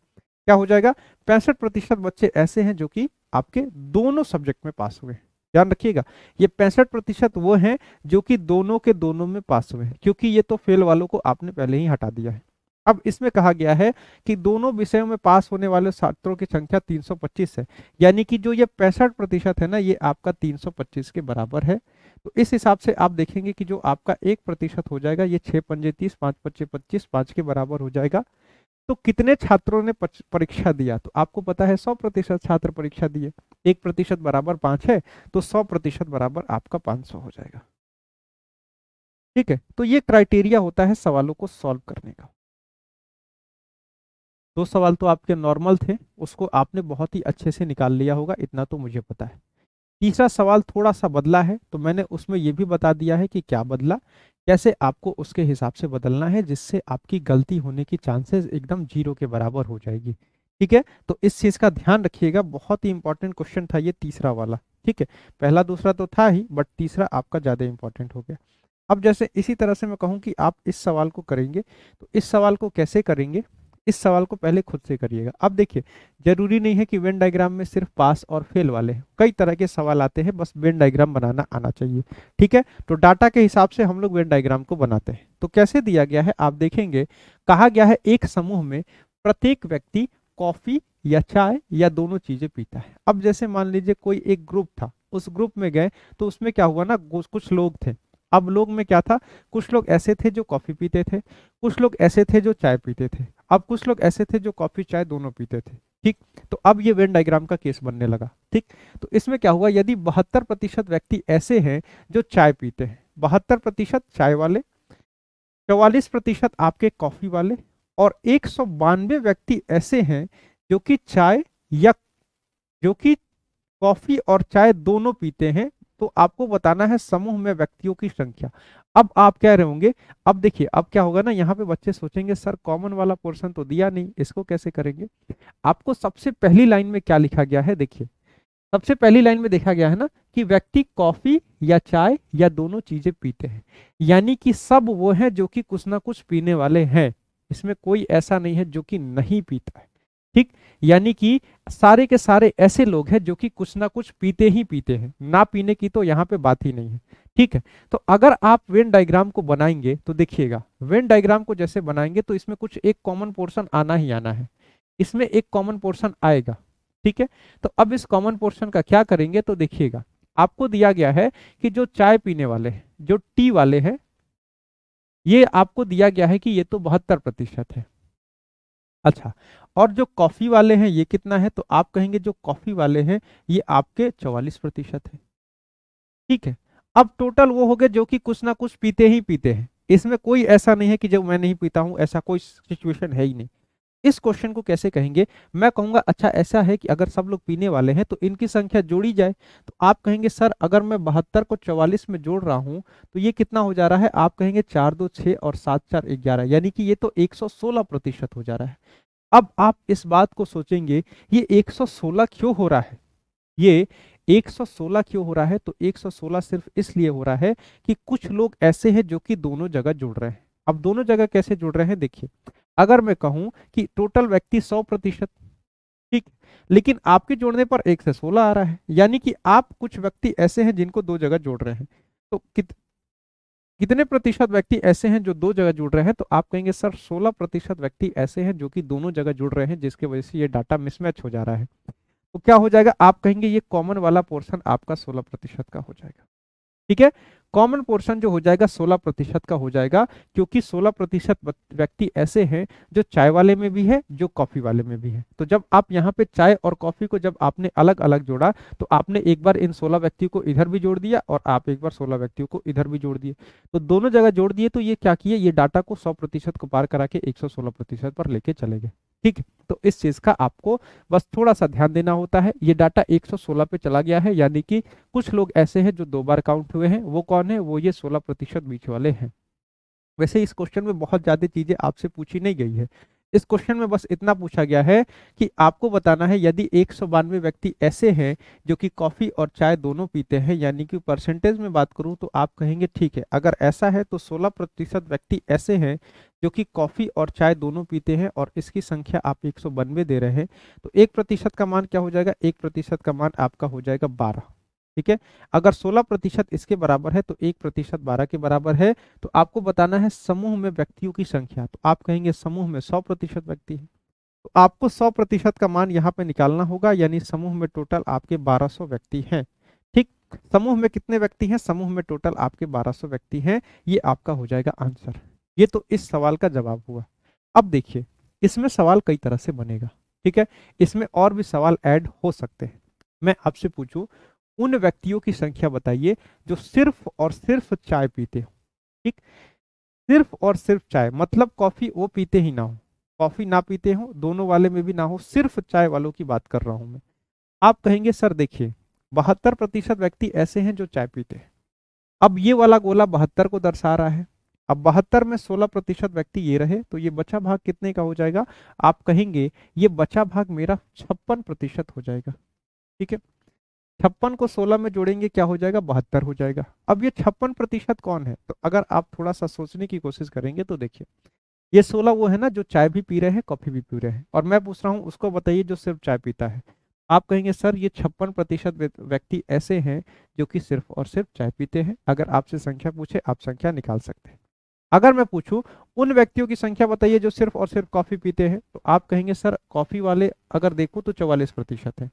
क्या हो जाएगा, 65% बच्चे ऐसे हैं जो कि आपके दोनों सब्जेक्ट में पास हुए हैं। ध्यान रखिएगा, ये 65% वो हैं जो कि दोनों के दोनों में पास हुए हैं, क्योंकि ये तो फेल वालों को आपने पहले ही हटा दिया है। अब इसमें कहा गया है कि दोनों विषयों में पास होने वाले छात्रों की संख्या 325 है, यानी कि जो ये 65% है ना, ये आपका 325 के बराबर है। तो इस हिसाब से आप देखेंगे कि जो आपका 1% हो जाएगा, ये 6 पंजे 30, 5 पच्चे 25, 5 के बराबर हो जाएगा। तो कितने छात्रों ने परीक्षा दिया, तो आपको पता है 100% छात्र परीक्षा दिए, 1% बराबर 5 है, तो 100% बराबर आपका 500 हो जाएगा। ठीक है, तो ये क्राइटेरिया होता है सवालों को सॉल्व करने का। 2 सवाल तो आपके नॉर्मल थे, उसको आपने बहुत ही अच्छे से निकाल लिया होगा, इतना तो मुझे पता है। तीसरा सवाल थोड़ा सा बदला है, तो मैंने उसमें यह भी बता दिया है कि क्या बदला, कैसे आपको उसके हिसाब से बदलना है, जिससे आपकी गलती होने की चांसेस एकदम 0 के बराबर हो जाएगी। ठीक है, तो इस चीज का ध्यान रखिएगा, बहुत ही इंपॉर्टेंट क्वेश्चन था ये तीसरा वाला। ठीक है, पहला दूसरा तो था ही, बट तीसरा आपका ज्यादा इंपॉर्टेंट हो गया। अब जैसे इसी तरह से मैं कहूँ कि आप इस सवाल को करेंगे, तो इस सवाल को कैसे करेंगे, इस सवाल को पहले खुद से करिएगा। अब देखिए, जरूरी नहीं है कि वेन डायग्राम में सिर्फ पास और फेल वाले हैं, कई तरह के सवाल आते हैं, बस वेन डायग्राम बनाना आना चाहिए। ठीक है, तो डाटा के हिसाब से हम लोग वेन डायग्राम को बनाते हैं। तो कैसे दिया गया है आप देखेंगे, कहा गया है एक समूह में प्रत्येक व्यक्ति कॉफी या चाय या दोनों चीजें पीता है। अब जैसे मान लीजिए कोई एक ग्रुप था, उस ग्रुप में गए तो उसमें क्या हुआ ना, कुछ लोग थे। अब लोग में क्या था, कुछ लोग ऐसे थे जो कॉफी पीते थे, कुछ लोग ऐसे थे जो चाय पीते थे, अब कुछ लोग ऐसे थे जो कॉफी चाय दोनों पीते थे। ठीक, तो अब ये वेन डायग्राम का केस बनने लगा। ठीक, तो इसमें क्या हुआ, यदि 72% व्यक्ति ऐसे हैं जो चाय पीते हैं, 72% चाय वाले, 44% आपके कॉफी वाले, और 192 व्यक्ति ऐसे हैं जो कि चाय या जो कि कॉफी और चाय दोनों पीते हैं। तो आपको बताना है समूह में व्यक्तियों की संख्या। अब आप कह रहे होंगे, अब देखिए अब क्या होगा ना, यहाँ पे बच्चे सोचेंगे सर कॉमन वाला पोर्शन तो दिया नहीं, इसको कैसे करेंगे। आपको सबसे पहली लाइन में क्या लिखा गया है, देखिए सबसे पहली लाइन में देखा गया है ना कि व्यक्ति कॉफी या चाय या दोनों चीजें पीते हैं, यानी कि सब वो हैं जो कि कुछ ना कुछ पीने वाले हैं। इसमें कोई ऐसा नहीं है जो कि नहीं पीता है, ठीक। यानी कि सारे के सारे ऐसे लोग हैं जो कि कुछ ना कुछ पीते ही पीते हैं, ना पीने की तो यहाँ पे बात ही नहीं है, ठीक है। तो अगर आप वेन डायग्राम को बनाएंगे तो देखिएगा, वेन डायग्राम को जैसे बनाएंगे तो इसमें कुछ एक कॉमन पोर्शन आना ही आना है, इसमें एक कॉमन पोर्शन आएगा, ठीक है। तो अब इस कॉमन पोर्शन का क्या करेंगे, तो देखिएगा आपको दिया गया है कि जो चाय पीने वाले हैं, जो टी वाले हैं, ये आपको दिया गया है कि ये तो 72% है। अच्छा, और जो कॉफी वाले हैं ये कितना है, तो आप कहेंगे जो कॉफी वाले हैं ये आपके 44% है, ठीक है। अब टोटल वो हो गए जो कि कुछ ना कुछ पीते ही पीते हैं, इसमें कोई ऐसा नहीं है कि जो मैं नहीं पीता हूं, ऐसा कोई सिचुएशन है ही नहीं। इस क्वेश्चन को कैसे कहेंगे, मैं कहूंगा अच्छा ऐसा है कि अगर सब लोग पीने वाले हैं तो इनकी संख्या जोड़ी जाए। तो आप कहेंगे सर अगर मैं 72 को 44 में जोड़ रहा हूं तो ये कितना हो जा रहा है, आप कहेंगे 4 2 6 और 7 4 11, यानी कि ये तो 116% हो जा रहा है। अब आप इस बात को सोचेंगे ये 116 क्यों हो रहा है, ये 116 क्यों हो रहा है, तो 116 सिर्फ इसलिए हो रहा है कि कुछ लोग ऐसे हैं जो कि दोनों जगह जुड़ रहे हैं। अब दोनों जगह कैसे जुड़ रहे हैं, देखिए अगर मैं कहूं कि टोटल व्यक्ति 100%, ठीक, लेकिन आपके जोड़ने पर 1 से 16 आ रहा है, यानी कि आप कुछ व्यक्ति ऐसे हैं जिनको दो जगह जोड़ रहे हैं। तो कितने प्रतिशत व्यक्ति ऐसे हैं जो दो जगह जुड़ रहे हैं, तो आप कहेंगे सर 16% व्यक्ति ऐसे हैं जो कि दोनों जगह जुड़ रहे हैं, जिसकी वजह से ये डाटा मिसमैच हो जा रहा है। तो क्या हो जाएगा, आप कहेंगे ये कॉमन वाला पोर्शन आपका 16% का हो जाएगा, ठीक है। कॉमन पोर्शन जो हो जाएगा 16% का हो जाएगा, क्योंकि 16% व्यक्ति ऐसे हैं जो चाय वाले में भी है, जो कॉफी वाले में भी है। तो जब आप यहाँ पे चाय और कॉफी को जब आपने अलग अलग जोड़ा, तो आपने एक बार इन 16 व्यक्तियों को इधर भी जोड़ दिया और आप एक बार 16 व्यक्तियों को इधर भी जोड़ दिए, तो दोनों जगह जोड़ दिए। तो ये क्या किए, ये डाटा को 100% को पार करा के 116% पर लेके चले गए, ठीक है। तो इस चीज का आपको बस थोड़ा सा ध्यान देना होता है। ये डाटा 116 पे चला गया है, यानी कि कुछ लोग ऐसे हैं जो 2 बार काउंट हुए हैं। वो कौन है, वो ये 16% बीच वाले हैं। वैसे इस क्वेश्चन में बहुत ज्यादा चीजें आपसे पूछी नहीं गई है, इस क्वेश्चन में बस इतना पूछा गया है कि आपको बताना है यदि 192 व्यक्ति ऐसे हैं जो कि कॉफी और चाय दोनों पीते हैं, यानी कि परसेंटेज में बात करूं तो आप कहेंगे ठीक है, अगर ऐसा है तो 16% व्यक्ति ऐसे हैं जो कि कॉफी और चाय दोनों पीते हैं, और इसकी संख्या आप 192 दे रहे हैं। तो 1% का मान क्या हो जाएगा, 1% का मान आपका हो जाएगा 12, ठीक है। अगर 16% इसके बराबर है तो 1% 12 के बराबर है। तो आपको बताना है समूह में व्यक्तियों की संख्या, तो आप कहेंगे समूह में 100% व्यक्ति है, तो आपको 100% का मान यहाँ पे निकालना होगा, यानी समूह में टोटल आपके 1200 व्यक्ति हैं, ठीक। समूह में कितने व्यक्ति हैं, समूह में टोटल आपके 1200 व्यक्ति हैं, ये आपका हो जाएगा आंसर। ये तो इस सवाल का जवाब हुआ। अब देखिए इसमें सवाल कई तरह से बनेगा, ठीक है, इसमें और भी सवाल ऐड हो सकते हैं। मैं आपसे पूछूं उन व्यक्तियों की संख्या बताइए जो सिर्फ और सिर्फ चाय पीते हो, ठीक। सिर्फ और सिर्फ चाय मतलब कॉफी वो पीते ही ना हो, कॉफी ना पीते हो, दोनों वाले में भी ना हो, सिर्फ चाय वालों की बात कर रहा हूं मैं। आप कहेंगे सर देखिए 72% व्यक्ति ऐसे हैं जो चाय पीते हैं। अब ये वाला गोला 72 को दर्शा रहा है। अब 72 में 16% व्यक्ति ये रहे, तो ये बचा भाग कितने का हो जाएगा, आप कहेंगे ये बचा भाग मेरा 56% हो जाएगा, ठीक है। 56 को 16 में जोड़ेंगे क्या हो जाएगा, 72 हो जाएगा। अब ये 56% कौन है, तो अगर आप थोड़ा सा सोचने की कोशिश करेंगे तो देखिए ये 16 वो है ना जो चाय भी पी रहे हैं, कॉफी भी पी रहे हैं, और मैं पूछ रहा हूँ उसको बताइए जो सिर्फ चाय पीता है। आप कहेंगे सर ये 56% व्यक्ति ऐसे हैं जो कि सिर्फ और सिर्फ चाय पीते हैं। अगर आपसे संख्या पूछे आप संख्या निकाल सकते हैं। अगर मैं पूछूं उन व्यक्तियों की संख्या बताइए जो सिर्फ और सिर्फ कॉफी पीते हैं, तो आप कहेंगे सर कॉफी वाले अगर देखो तो 44% है,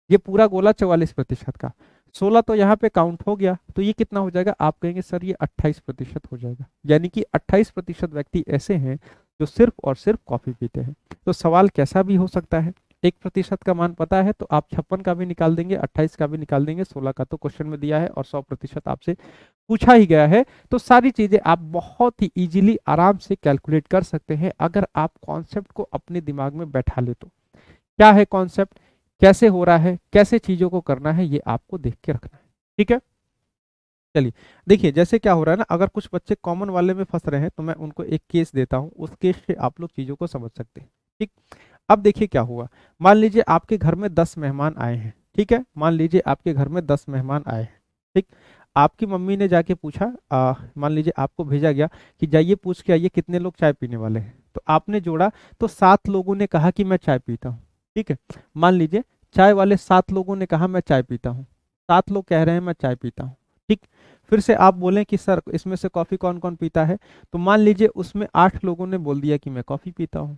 ये पूरा गोला 44% का, 16 तो यहाँ पे काउंट हो गया, तो ये कितना हो जाएगा, आप कहेंगे सर ये 28% हो जाएगा, यानी कि 28% व्यक्ति ऐसे हैं जो सिर्फ और सिर्फ कॉफी पीते हैं। तो सवाल कैसा भी हो सकता है, 1% का मान पता है तो आप 56 का भी निकाल देंगे, 28 का भी निकाल देंगे, 16 का तो क्वेश्चन में दिया है, और 100% आपसे पूछा ही गया है, तो सारी चीजें आप बहुत ही इजीली आराम से कैलकुलेट कर सकते हैं अगर आप कॉन्सेप्ट को अपने दिमाग में बैठा ले तो। क्या है कॉन्सेप्ट, कैसे हो रहा है, कैसे चीजों को करना है, ये आपको देख के रखना है। ठीक है, चलिए देखिए जैसे क्या हो रहा है ना, अगर कुछ बच्चे कॉमन वाले में फंस रहे हैं तो मैं उनको एक केस देता हूँ, उस केस से आप लोग चीजों को समझ सकते हैं। ठीक, अब देखिए क्या हुआ। मान लीजिए आपके घर में 10 मेहमान आए हैं। ठीक है, मान लीजिए आपके घर में 10 मेहमान आए हैं। ठीक, आपकी मम्मी ने जाके पूछा, मान लीजिए आपको भेजा गया कि जाइए पूछ के आइए कितने लोग चाय पीने वाले हैं। तो आपने जोड़ा तो 7 लोगों ने कहा कि मैं चाय पीता हूँ। ठीक है, मान लीजिए चाय वाले 7 लोगों ने कहा मैं चाय पीता हूँ, 7 लोग कह रहे हैं मैं चाय पीता हूँ। ठीक, फिर से आप बोलें कि सर इसमें से कॉफी कौन कौन पीता है, तो मान लीजिए उसमें 8 लोगों ने बोल दिया कि मैं कॉफी पीता हूँ।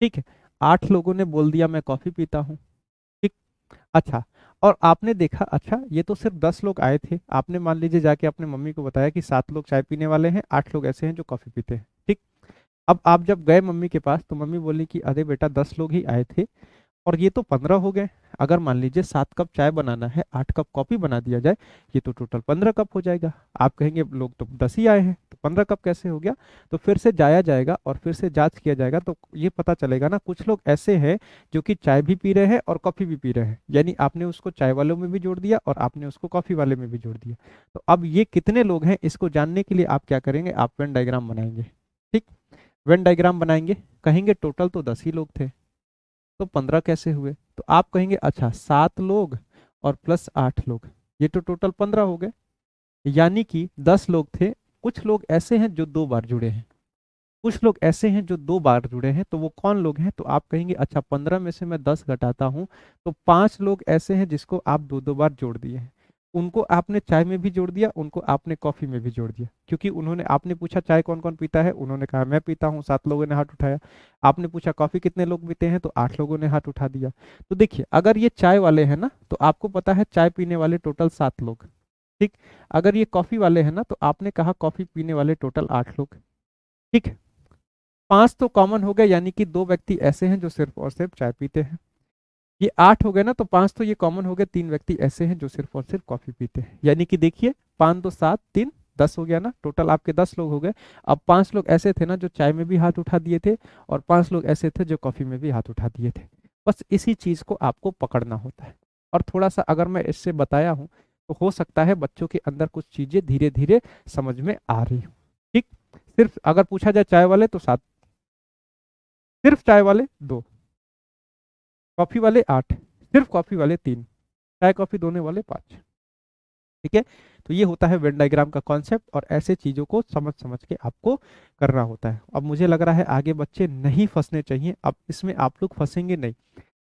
ठीक है, 8 लोगों ने बोल दिया मैं कॉफी पीता हूँ। ठीक, अच्छा, और आपने देखा अच्छा ये तो सिर्फ 10 लोग आए थे, आपने मान लीजिए जाके अपने मम्मी को बताया कि 7 लोग चाय पीने वाले हैं, 8 लोग ऐसे हैं जो कॉफी पीते हैं। ठीक, अब आप जब गए मम्मी के पास तो मम्मी बोली कि अरे बेटा 10 लोग ही आए थे और ये तो 15 हो गए। अगर मान लीजिए 7 कप चाय बनाना है, 8 कप कॉफी बना दिया जाए, ये तो टोटल 15 कप हो जाएगा। आप कहेंगे लोग तो 10 ही आए हैं तो 15 कप कैसे हो गया, तो फिर से जाया जाएगा और फिर से जांच किया जाएगा, तो ये पता चलेगा ना कुछ लोग ऐसे हैं जो कि चाय भी पी रहे हैं और कॉफी भी पी रहे हैं, यानी आपने उसको चाय वालों में भी जोड़ दिया और आपने उसको कॉफी वाले में भी जोड़ दिया। तो अब ये कितने लोग हैं इसको जानने के लिए आप क्या करेंगे, आप वेन डायग्राम बनाएंगे। ठीक, वेन डायग्राम बनाएंगे, कहेंगे टोटल तो 10 ही लोग थे तो 15 कैसे हुए, तो आप कहेंगे अच्छा 7 लोग और प्लस 8 लोग, ये तो टोटल 15 हो गए। यानी कि 10 लोग थे, कुछ लोग ऐसे हैं जो 2 बार जुड़े हैं, कुछ लोग ऐसे हैं जो 2 बार जुड़े हैं, तो वो कौन लोग हैं, तो आप कहेंगे अच्छा 15 में से मैं 10 घटाता हूं, तो 5 लोग ऐसे हैं जिसको आप 2 2 बार जोड़ दिए हैं। उनको आपने चाय में भी जोड़ दिया, उनको आपने कॉफी में भी जोड़ दिया, क्योंकि उन्होंने, आपने पूछा चाय कौन कौन पीता है, उन्होंने कहा मैं पीता हूँ, 7 लोगों ने हाथ उठाया। आपने पूछा कॉफी कितने लोग पीते हैं, तो 8 लोगों ने हाथ उठा दिया। तो देखिए अगर ये चाय वाले हैं ना तो आपको पता है चाय पीने वाले टोटल 7 लोग। ठीक, अगर ये कॉफी वाले हैं ना तो आपने कहा कॉफी पीने वाले टोटल 8 लोग। ठीक, 5 तो कॉमन हो गए, यानी कि 2 व्यक्ति ऐसे हैं जो सिर्फ और सिर्फ चाय पीते हैं। ये 8 हो गए ना, तो 5 तो ये कॉमन हो गए, 3 व्यक्ति ऐसे हैं जो सिर्फ और सिर्फ कॉफी पीते हैं। यानी कि देखिए 5 2 7 3 10 हो गया ना, टोटल आपके 10 लोग हो गए। अब 5 लोग ऐसे थे ना जो चाय में भी हाथ उठा दिए थे और 5 लोग ऐसे थे जो कॉफी में भी हाथ उठा दिए थे। बस इसी चीज को आपको पकड़ना होता है। और थोड़ा सा अगर मैं इससे बताया हूँ तो हो सकता है बच्चों के अंदर कुछ चीजें धीरे धीरे समझ में आ रही हो। ठीक, सिर्फ अगर पूछा जाए चाय वाले तो 7, सिर्फ चाय वाले 2, कॉफी वाले 8, सिर्फ कॉफी वाले 3, चाय कॉफी दोनों वाले 5। ठीक है, तो ये होता है वेन डायग्राम का कॉन्सेप्ट और ऐसे चीजों को समझ समझ के आपको करना होता है। अब मुझे लग रहा है आगे बच्चे नहीं फंसने चाहिए, अब इसमें आप लोग फंसेंगे नहीं।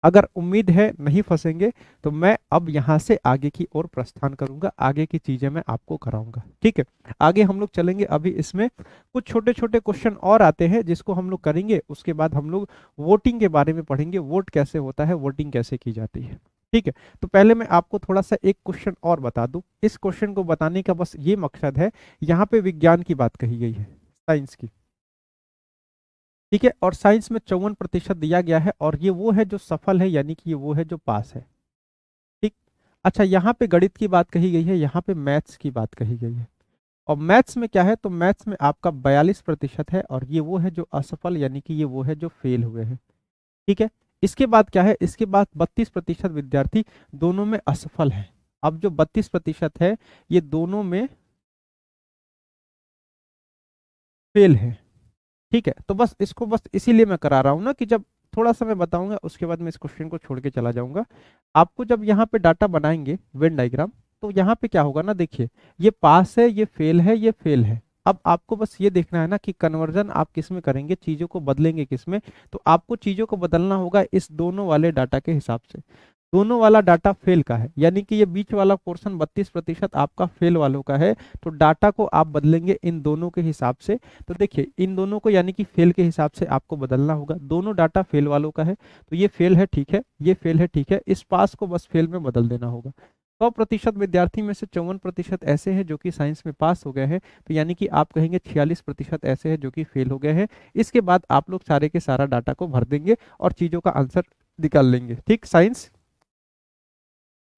अगर उम्मीद है नहीं फंसेंगे तो मैं अब यहाँ से आगे की ओर प्रस्थान करूंगा, आगे की चीजें मैं आपको कराऊंगा। ठीक है, आगे हम लोग चलेंगे। अभी इसमें कुछ छोटे छोटे क्वेश्चन और आते हैं जिसको हम लोग करेंगे, उसके बाद हम लोग वोटिंग के बारे में पढ़ेंगे, वोट कैसे होता है, वोटिंग कैसे की जाती है। ठीक है, तो पहले मैं आपको थोड़ा सा एक क्वेश्चन और बता दूं। इस क्वेश्चन को बताने का बस ये मकसद है, यहाँ पे विज्ञान की बात कही गई है, साइंस की। ठीक है, और साइंस में 54% दिया गया है और ये वो है जो सफल है, यानी कि ये वो है जो पास है। ठीक, अच्छा यहाँ पे गणित की बात कही गई है, यहाँ पे मैथ्स की बात कही गई है। और मैथ्स में क्या है, तो मैथ्स में आपका 42% है और ये वो है जो असफल, यानी कि ये वो है जो फेल हुए हैं। ठीक है, इसके बाद क्या है, इसके बाद 32% विद्यार्थी दोनों में असफल है। अब जो 32% है ये दोनों में फेल है। ठीक है, तो बस इसको बस इसीलिए मैं करा रहा हूं ना कि जब थोड़ा सा मैं बताऊंगा उसके बाद मैं इस क्वेश्चन को छोड़ के चला जाऊंगा। आपको जब यहाँ पे डाटा बनाएंगे वेन डायग्राम, तो यहाँ पे क्या होगा ना, देखिए ये पास है, ये फेल है, ये फेल है। अब आपको बस ये देखना है ना कि कन्वर्जन आप किस में करेंगे, चीजों को बदलेंगे किस में। तो आपको चीजों को बदलना होगा इस दोनों वाले डाटा के हिसाब से। दोनों वाला डाटा फेल का है, यानी कि ये बीच वाला पोर्शन 32% आपका फेल वालों का है, तो डाटा को आप बदलेंगे इन दोनों के हिसाब से। तो देखिए इन दोनों को यानी कि फेल के हिसाब से आपको बदलना होगा। दोनों डाटा फेल वालों का है, तो ये फेल है ठीक है, ये फेल है ठीक है, इस पास को बस फेल में बदल देना होगा। 100% विद्यार्थी में से 54% ऐसे हैं जो कि साइंस में पास हो गए हैं, तो यानी कि आप कहेंगे 46% ऐसे हैं जो कि फेल हो गए हैं। इसके बाद आप लोग सारे के सारा डाटा को भर देंगे और चीजों का आंसर निकाल लेंगे। ठीक, साइंस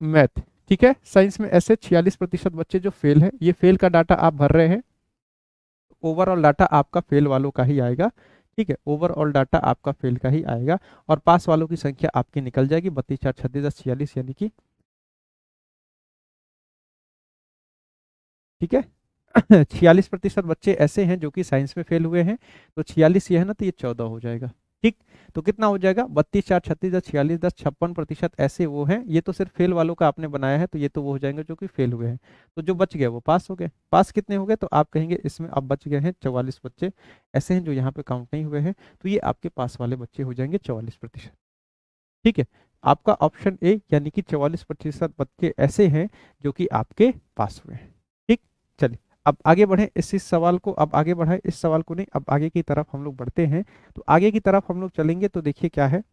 मैथ, ठीक है, साइंस में ऐसे 46% बच्चे जो फेल है, ये फेल का डाटा आप भर रहे हैं, ओवरऑल डाटा आपका फेल वालों का ही आएगा। ठीक है, ओवरऑल डाटा आपका फेल का ही आएगा, और पास वालों की संख्या आपकी निकल जाएगी 32 4 36 10 46, यानी कि ठीक है 46% बच्चे ऐसे हैं जो कि साइंस में फेल हुए हैं, तो 46 ये है ना, तो ये 14 हो जाएगा। ठीक, तो कितना हो जाएगा, 32 4 36 10 46 10 56% ऐसे वो हैं, ये तो सिर्फ फेल वालों का आपने बनाया है, तो ये तो वो हो जाएंगे जो कि फेल हुए हैं। तो जो बच गए वो पास हो गए। पास कितने हो गए, तो आप कहेंगे इसमें अब बच गए हैं 44 बच्चे ऐसे हैं जो यहाँ पे काउंट नहीं हुए हैं, तो ये आपके पास वाले बच्चे हो जाएंगे 44%। ठीक है, आपका ऑप्शन ए यानी कि 44% बच्चे ऐसे हैं जो कि आपके पास हुए हैं। ठीक, चलिए अब आगे बढ़े इस सवाल को, अब आगे बढ़ाए इस सवाल को नहीं, अब आगे की तरफ हम लोग बढ़ते हैं। तो आगे की तरफ हम लोग चलेंगे, तो देखिए क्या है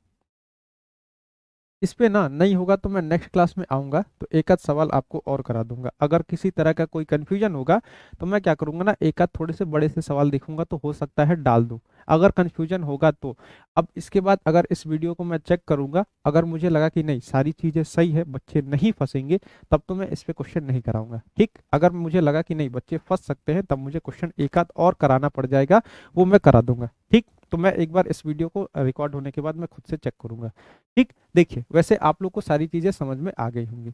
इस पे ना, नहीं होगा तो मैं नेक्स्ट क्लास में आऊंगा तो एक आध सवाल आपको और करा दूंगा। अगर किसी तरह का कोई कंफ्यूजन होगा तो मैं क्या करूंगा ना, एक आध थोड़े से बड़े से सवाल दिखूंगा, तो हो सकता है डाल दूं अगर कंफ्यूजन होगा तो। अब इसके बाद अगर इस वीडियो को मैं चेक करूंगा, अगर मुझे लगा कि नहीं सारी चीजें सही है, बच्चे नहीं फंसेंगे, तब तो मैं इस पे क्वेश्चन नहीं कराऊंगा। ठीक, अगर मुझे लगा कि नहीं बच्चे फंस सकते हैं, तब मुझे क्वेश्चन एक आध और कराना पड़ जाएगा, वो मैं करा दूंगा। ठीक, तो मैं एक बार इस वीडियो को रिकॉर्ड होने के बाद मैं खुद से चेक करूंगा। ठीक, देखिए वैसे आप लोग को सारी चीजें समझ में आ गई होंगी।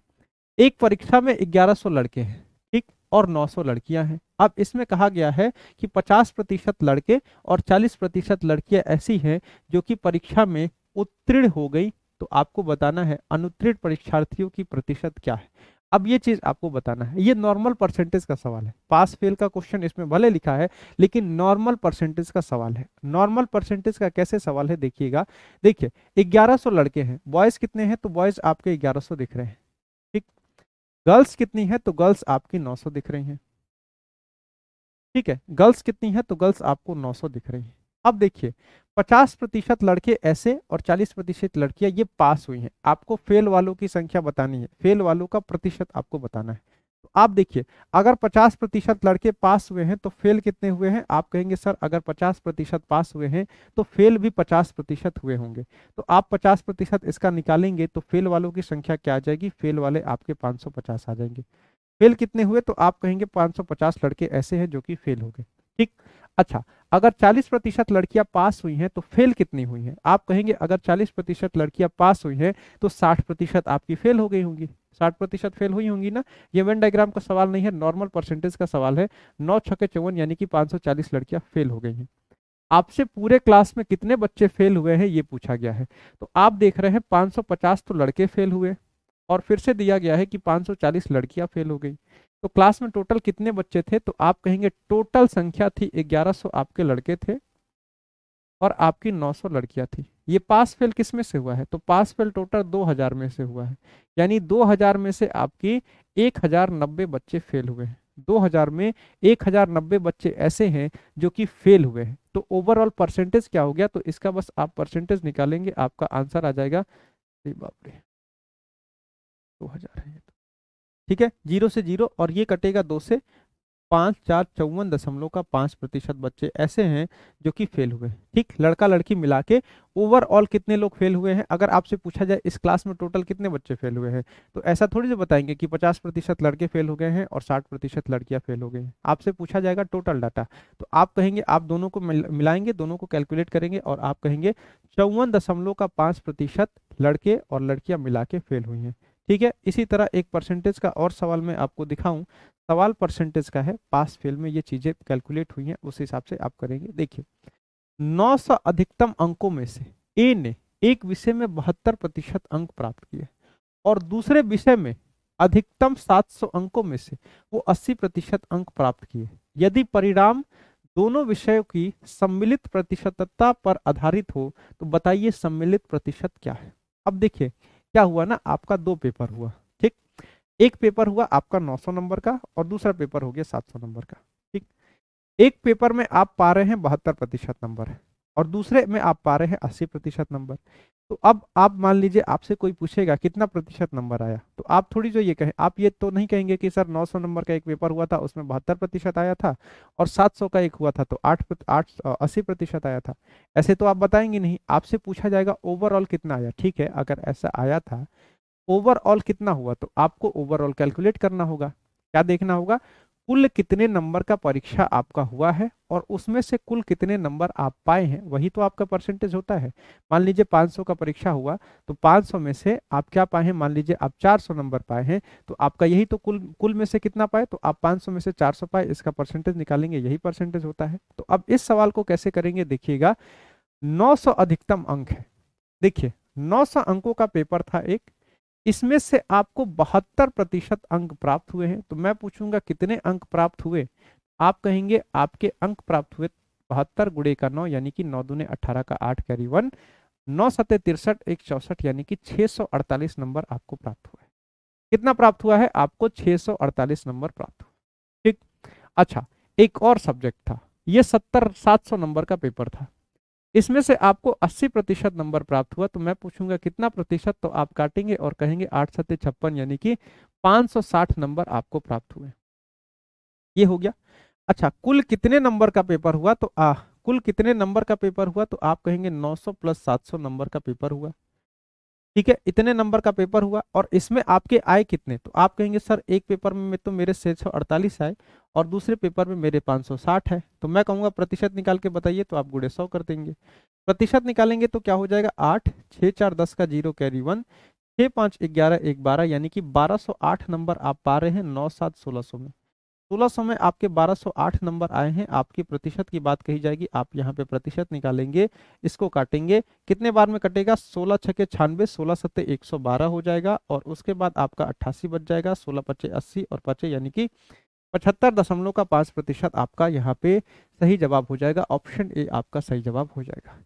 एक परीक्षा में 1100 लड़के हैं, ठीक, और 900 लड़कियां हैं। अब इसमें कहा गया है कि 50% लड़के और 40% लड़कियां ऐसी हैं जो कि परीक्षा में उत्तीर्ण हो गई, तो आपको बताना है अनुत्तीर्ण परीक्षार्थियों की प्रतिशत क्या है। अब ये चीज आपको बताना है, ये नॉर्मल परसेंटेज का सवाल है, पास फेल का क्वेश्चन इसमें भले लिखा है, लेकिन नॉर्मल परसेंटेज का सवाल है। नॉर्मल परसेंटेज का कैसे सवाल है देखिएगा। देखिए 1100 लड़के हैं, बॉयज कितने हैं, तो बॉयज आपके 1100 दिख रहे हैं। ठीक, गर्ल्स कितनी है, तो गर्ल्स आपकी 900 दिख रही हैं। ठीक है, गर्ल्स कितनी है, तो गर्ल्स आपको 900 दिख रही हैं। अब देखिए 50% लड़के ऐसे और 40% लड़कियां ये पास हुई हैं। आपको फेल वालों की संख्या बतानी है, फेल वालों का प्रतिशत आपको बताना है। तो आप देखिए अगर 50% लड़के पास हुए हैं तो फेल कितने हुए हैं, आप कहेंगे सर अगर 50% पास हुए हैं तो फेल भी 50% हुए होंगे। तो आप 50% इसका निकालेंगे तो फेल वालों की संख्या क्या आ जाएगी, फेल वाले आपके 550 आ जाएंगे। फेल कितने हुए, तो आप कहेंगे 550 लड़के ऐसे हैं जो कि फेल हो गए। ठीक, अच्छा अगर 40% लड़कियां पास हुई हैं तो फेल कितनी हुई हैं, आप कहेंगे अगर 40% लड़कियां पास हुई हैं तो 60% आपकी फेल हो गई होंगी। 60% फेल हुई होंगी ना। ये वेन डायग्राम का सवाल नहीं है, नॉर्मल परसेंटेज का सवाल है। 9 छक्के 54 यानी कि 540 लड़कियां फेल हो गई हैं। आपसे पूरे क्लास में कितने बच्चे फेल हुए हैं ये पूछा गया है, तो आप देख रहे हैं 550 तो लड़के फेल हुए, और फिर से दिया गया है कि 540 लड़कियां फेल हो गई। तो क्लास में टोटल कितने बच्चे थे, तो आप कहेंगे टोटल संख्या थी 1100 आपके लड़के थे और आपकी 900 लड़कियां थी। ये पास फेल किस में से हुआ है, तो पास फेल टोटल 2000 में से हुआ है, यानी 2000 में से आपकी 1090 बच्चे फेल हुए हैं। 2000 में 1090 बच्चे ऐसे हैं जो कि फेल हुए हैं। तो ओवरऑल परसेंटेज क्या हो गया, तो इसका बस आप परसेंटेज निकालेंगे, आपका आंसर आ जाएगा, अरे बाप रे 2000 है ये तो। ठीक है, 0 से 0 और ये कटेगा 2 से, 5454.5% बच्चे ऐसे हैं जो कि फेल हुए। ठीक, लड़का लड़की मिला के ओवरऑल कितने लोग फेल हुए हैं। अगर आपसे पूछा जाए इस क्लास में टोटल कितने बच्चे फेल हुए हैं, तो ऐसा थोड़ी से बताएंगे कि 50% लड़के फेल हो गए हैं और 60% लड़कियां फेल हो गई हैं। आपसे पूछा जाएगा टोटल डाटा, तो आप कहेंगे, आप दोनों को मिलाएंगे, दोनों को कैलकुलेट करेंगे और आप कहेंगे 54.5% लड़के और लड़कियां मिला के फेल हुई हैं। ठीक है, इसी तरह एक परसेंटेज का और सवाल मैं आपको दिखाऊं। सवाल परसेंटेज का है, पास फेल में ये चीजें कैलकुलेट हुई हैं, उस हिसाब से आप करेंगे। देखिए 900 अधिकतम अंकों में से ए ने एक विषय में 72% अंक प्राप्त किए और दूसरे विषय में अधिकतम 700 अंकों में से वो 80% अंक प्राप्त किए। यदि परिणाम दोनों विषयों की सम्मिलित प्रतिशतता पर आधारित हो तो बताइए सम्मिलित प्रतिशत क्या है। अब देखिए क्या हुआ ना, आपका दो पेपर हुआ। ठीक, एक पेपर हुआ आपका 900 नंबर का और दूसरा पेपर हो गया 700 नंबर का। ठीक, एक पेपर में आप पा रहे हैं 72% नंबर और दूसरे में आप पा रहे हैं 80% नंबर। तो अब आप मान लीजिए आपसे कोई पूछेगा कितना प्रतिशत नंबर आया, तो आप थोड़ी जो ये कहें, आप ये तो नहीं कहेंगे कि सर 900 नंबर का एक पेपर हुआ था उसमें 72% आया था और 700 का एक हुआ था तो 80% आया था। ऐसे तो आप बताएंगे नहीं, आपसे पूछा जाएगा ओवरऑल कितना आया। ठीक है, अगर ऐसा आया था ओवरऑल कितना हुआ, तो आपको ओवरऑल कैलकुलेट करना होगा। क्या देखना होगा, कुल कितने नंबर का परीक्षा आपका हुआ है और उसमें से कुल कितने नंबर आप पाए हैं, वही तो आपका परसेंटेज होता है। मान लीजिए 500 का परीक्षा हुआ, तो 500 में से आप क्या पाए हैं, मान लीजिए आप 400 नंबर पाए हैं, तो आपका यही तो कुल कुल में से कितना पाए, तो आप 500 में से 400 पाए, इसका परसेंटेज निकालेंगे, यही परसेंटेज होता है। तो अब इस सवाल को कैसे करेंगे, देखिएगा 900 अधिकतम अंक है। देखिए 900 अंकों का पेपर था एक, इसमें से आपको 72% अंक प्राप्त हुए हैं। तो मैं पूछूंगा कितने अंक प्राप्त हुए, आप कहेंगे आपके अंक प्राप्त हुए 72 गुणे का 9 यानी कि 9 दूने 18 का 8 कैरी 1, 9 सत्ते 63 1 64 यानी कि 648 नंबर आपको प्राप्त हुआ है। कितना प्राप्त हुआ है, आपको 648 नंबर प्राप्त हुआ। ठीक। अच्छा, एक और सब्जेक्ट था, ये 700 नंबर का पेपर था, इसमें से आपको 80% नंबर प्राप्त हुआ। तो मैं पूछूंगा कितना प्रतिशत, तो आप काटेंगे और कहेंगे 8 सत्ते 56 यानी कि 560 नंबर आपको प्राप्त हुए। ये हो गया। अच्छा, कुल कितने नंबर का पेपर हुआ, तो कुल कितने नंबर का पेपर हुआ, तो आप कहेंगे 900 प्लस 700 नंबर का पेपर हुआ। ठीक है, इतने नंबर का पेपर हुआ और इसमें आपके आए कितने, तो आप कहेंगे सर एक पेपर में तो मेरे 648 आए और दूसरे पेपर में मेरे 560 है। तो मैं कहूंगा प्रतिशत निकाल के बताइए, तो आप गुणे 100 कर देंगे। प्रतिशत निकालेंगे तो क्या हो जाएगा, 8 6 4 10 का 0 कैरी 1, 6 5 11 1 12 यानी कि 1208 नंबर आप पा रहे हैं 9 7 1600 में। 1600 में आपके 1208 नंबर आए हैं। आपकी प्रतिशत की बात कही जाएगी, आप यहाँ पे प्रतिशत निकालेंगे, इसको काटेंगे, कितने बार में कटेगा, 16 छके 96, 16 सत्ते 112 हो जाएगा और उसके बाद आपका 88 बच जाएगा, 16 पचे 80 और 5 यानी कि 75.5% आपका यहाँ पे सही जवाब हो जाएगा। ऑप्शन ए आपका सही जवाब हो जाएगा।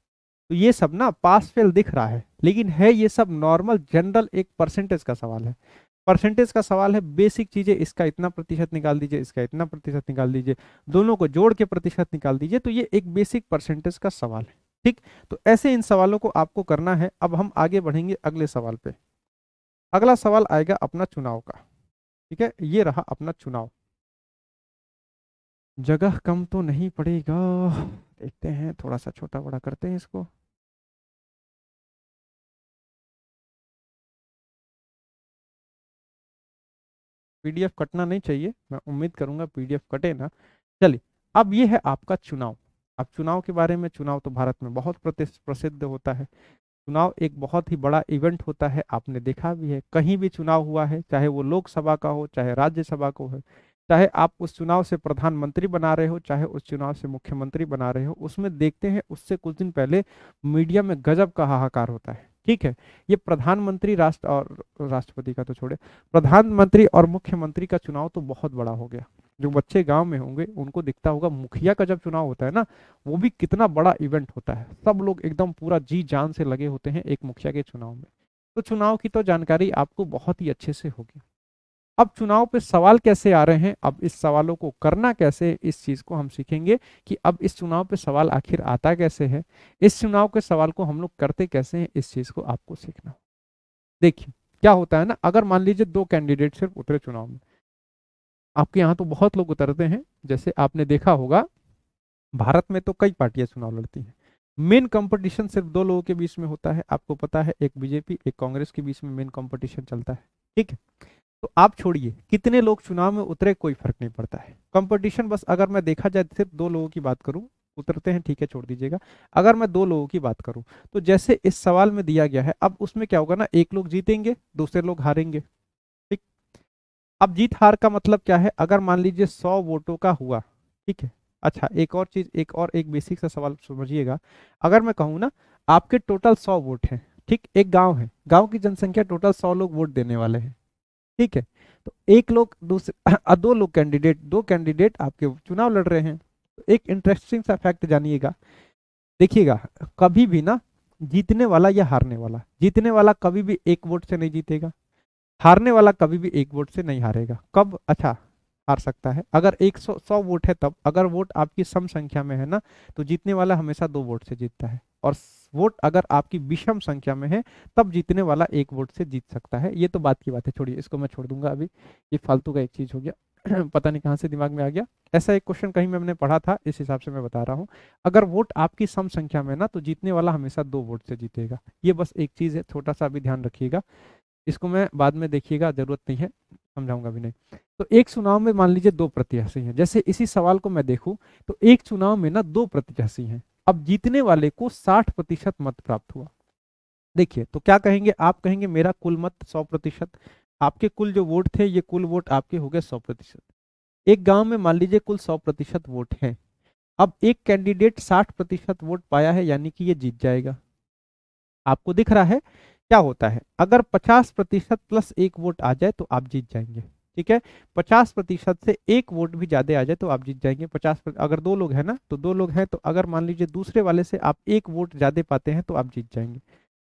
तो ये सब ना पास फेल दिख रहा है, लेकिन है ये सब नॉर्मल जनरल एक परसेंटेज का सवाल है। परसेंटेज का सवाल है, बेसिक चीजें, इसका इतना प्रतिशत निकाल दीजिए, इसका इतना प्रतिशत निकाल दीजिए, दोनों को जोड़ के प्रतिशत निकाल दीजिए, तो ये एक बेसिक परसेंटेज का सवाल है। ठीक, तो ऐसे इन सवालों को आपको करना है। अब हम आगे बढ़ेंगे अगले सवाल पे। अगला सवाल आएगा अपना चुनाव का। ठीक है, ये रहा अपना चुनाव। जगह कम तो नहीं पड़ेगा, देखते हैं, थोड़ा सा छोटा बड़ा करते हैं इसको। पीडीएफ कटना नहीं चाहिए, मैं उम्मीद करूंगा पीडीएफ कटे ना। चलिए, अब ये है आपका चुनाव। अब चुनाव के बारे में, चुनाव तो भारत में बहुत प्रसिद्ध होता है। चुनाव एक बहुत ही बड़ा इवेंट होता है, आपने देखा भी है, कहीं भी चुनाव हुआ है, चाहे वो लोकसभा का हो चाहे राज्यसभा को हो, चाहे आप उस चुनाव से प्रधानमंत्री बना रहे हो चाहे उस चुनाव से मुख्यमंत्री बना रहे हो, उसमें देखते हैं उससे कुछ दिन पहले मीडिया में गजब का हाहाकार होता है। ठीक है, ये प्रधानमंत्री राष्ट्र और राष्ट्रपति का तो छोड़े, प्रधानमंत्री और मुख्यमंत्री का चुनाव तो बहुत बड़ा हो गया। जो बच्चे गांव में होंगे उनको दिखता होगा, मुखिया का जब चुनाव होता है ना, वो भी कितना बड़ा इवेंट होता है, सब लोग एकदम पूरा जी जान से लगे होते हैं एक मुखिया के चुनाव में। तो चुनाव की तो जानकारी आपको बहुत ही अच्छे से होगी। अब चुनाव पे सवाल कैसे आ रहे हैं, अब इस सवालों को करना कैसे, इस चीज को हम सीखेंगे कि अब इस चुनाव पे सवाल आखिर आता कैसे है, इस चुनाव के सवाल को हम लोग करते कैसे हैं, इस चीज को आपको सीखना। देखिए क्या होता है ना, अगर मान लीजिए दो कैंडिडेट सिर्फ उतरे चुनाव में, आपके यहाँ तो बहुत लोग उतरते हैं, जैसे आपने देखा होगा भारत में तो कई पार्टियां चुनाव लड़ती हैं, मेन कंपटीशन सिर्फ दो लोगों के बीच में होता है, आपको पता है, एक बीजेपी एक कांग्रेस के बीच में मेन कंपटीशन चलता है। ठीक है, तो आप छोड़िए कितने लोग चुनाव में उतरे, कोई फर्क नहीं पड़ता है, कंपटीशन बस अगर मैं देखा जाए सिर्फ दो लोगों की बात करूं, उतरते हैं ठीक है छोड़ दीजिएगा, अगर मैं दो लोगों की बात करूं, तो जैसे इस सवाल में दिया गया है, अब उसमें क्या होगा ना, एक लोग जीतेंगे दूसरे लोग हारेंगे। ठीक, अब जीत हार का मतलब क्या है, अगर मान लीजिए 100 वोटों का हुआ, ठीक है। अच्छा, एक और चीज, एक और एक बेसिक सा सवाल समझिएगा, अगर मैं कहूँ ना आपके टोटल 100 वोट हैं, ठीक, एक गांव है, गांव की जनसंख्या टोटल 100 लोग वोट देने वाले हैं। ठीक है, तो एक लोग दूसरे दो लोग कैंडिडेट, दो कैंडिडेट आपके चुनाव लड़ रहे हैं। तो एक इंटरेस्टिंग सा फैक्ट जानिएगा, देखिएगा, कभी भी ना जीतने वाला या हारने वाला, जीतने वाला कभी भी एक वोट से नहीं जीतेगा, हारने वाला कभी भी एक वोट से नहीं हारेगा। कब, अच्छा, हार सकता है अगर 100 वोट है तब, अगर वोट आपकी सम संख्या में है ना, तो जीतने वाला हमेशा 2 वोट से जीतता है, और वोट अगर आपकी विषम संख्या में है तब जीतने वाला 1 वोट से जीत सकता है। ये तो बात की बात है, छोड़िए इसको मैं छोड़ दूंगा अभी, ये फालतू का एक चीज हो गया पता नहीं कहाँ से दिमाग में आ गया। ऐसा एक क्वेश्चन कहीं मैंने पढ़ा था, इस हिसाब से मैं बता रहा हूँ, अगर वोट आपकी सम संख्या में ना, तो जीतने वाला हमेशा 2 वोट से जीतेगा। ये बस एक चीज है, छोटा सा अभी ध्यान रखिएगा। इसको मैं बाद में देखिएगा, जरूरत नहीं है, समझाऊंगा भी नहीं। तो एक चुनाव में मान लीजिए 2 प्रत्याशी हैं, जैसे इसी सवाल को मैं देखूं तो एक चुनाव में ना 2 प्रत्याशी हैं, अब जीतने वाले को 60% मत प्राप्त हुआ। देखिए तो क्या कहेंगे आप, कहेंगे मेरा कुल मत 100%, आपके कुल जो वोट थे ये कुल वोट आपके हो गए 100%। एक गांव में मान लीजिए कुल 100% वोट हैं, अब एक कैंडिडेट 60% वोट पाया है, यानी कि ये जीत जाएगा। आपको दिख रहा है क्या होता है, अगर 50% प्लस एक वोट आ जाए तो आप जीत जाएंगे। ठीक है, 50% से एक वोट भी ज्यादा आ जाए तो आप जीत जाएंगे। 50 अगर 2 लोग हैं ना, तो 2 लोग हैं, तो अगर मान लीजिए दूसरे वाले से आप एक वोट ज्यादा पाते हैं तो आप जीत जाएंगे।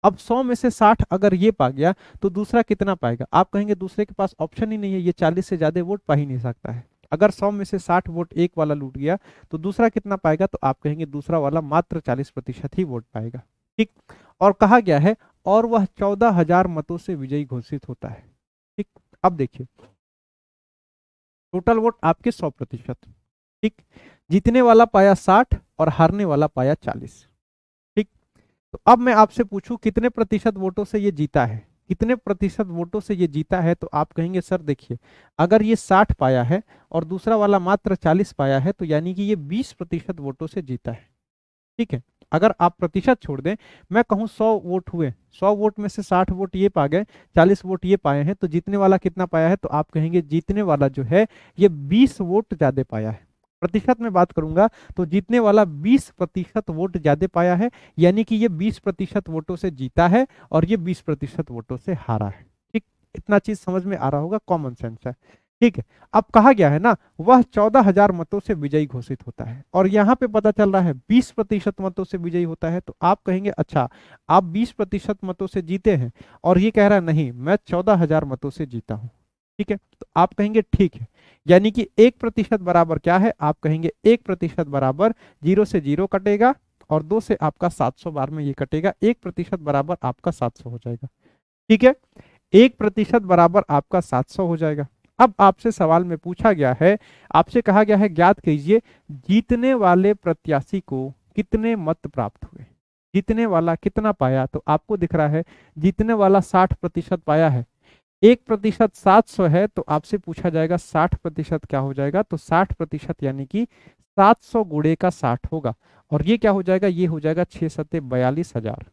अब 100 में से 60 अगर ये पा गया तो दूसरा कितना पाएगा, आप कहेंगे दूसरे के पास ऑप्शन ही नहीं है, ये 40 से ज्यादा वोट पा ही नहीं सकता है। अगर 100 में से 60 वोट एक वाला लूट गया तो दूसरा कितना पाएगा, तो आप कहेंगे दूसरा वाला मात्र 40% ही वोट पाएगा। ठीक, और कहा गया है और वह 14,000 मतों से विजयी घोषित होता है। ठीक, अब देखिए टोटल वोट आपके 100%। ठीक, जीतने वाला पाया 60 और हारने वाला पाया 40। ठीक, तो अब मैं आपसे पूछूं कितने प्रतिशत वोटों से ये जीता है, कितने प्रतिशत वोटों से ये जीता है, तो आप कहेंगे सर देखिए अगर ये 60 पाया है और दूसरा वाला मात्र 40 पाया है तो यानी कि ये 20% वोटों से जीता है। ठीक है, अगर आप प्रतिशत छोड़ दें, मैं कहूं 100 वोट हुए, 100 वोट में से 60 वोट ये पा गए, 40 वोट ये पाए हैं, तो जीतने वाला कितना पाया है, तो आप कहेंगे जीतने वाला जो है ये 20 वोट ज्यादा पाया है। प्रतिशत में बात करूंगा तो जीतने वाला 20% वोट ज्यादा पाया है, यानी कि ये 20% वोटों से जीता है और ये 20% वोटों से हारा है। ठीक, इतना चीज समझ में आ रहा होगा, कॉमन सेंस है। ठीक है, अब कहा गया है ना वह 14,000 मतों से विजयी घोषित होता है, और यहाँ पे पता चल रहा है 20% मतों से विजयी होता है, तो आप कहेंगे अच्छा आप 20% मतों से जीते हैं, और ये कह रहा है नहीं मैं 14,000 मतों से जीता हूं। ठीक है, तो आप कहेंगे ठीक है, यानी कि 1% बराबर क्या है, आप कहेंगे 1% बराबर 0 से 0 कटेगा और 2 से आपका 700 बार में ये कटेगा, 1% बराबर आपका 700 हो जाएगा। ठीक है, 1% बराबर आपका 700 हो जाएगा। अब आपसे सवाल में पूछा गया है, आपसे कहा गया है ज्ञात कीजिए जीतने वाले प्रत्याशी को कितने मत प्राप्त हुए। जीतने वाला कितना पाया, तो आपको दिख रहा है जीतने वाला 60% पाया है, 1% 700 है, तो आपसे पूछा जाएगा 60% क्या हो जाएगा, तो 60% यानी कि 700 गुणे का 60 होगा, और ये क्या हो जाएगा, ये हो जाएगा 6 सत्ते 42,000।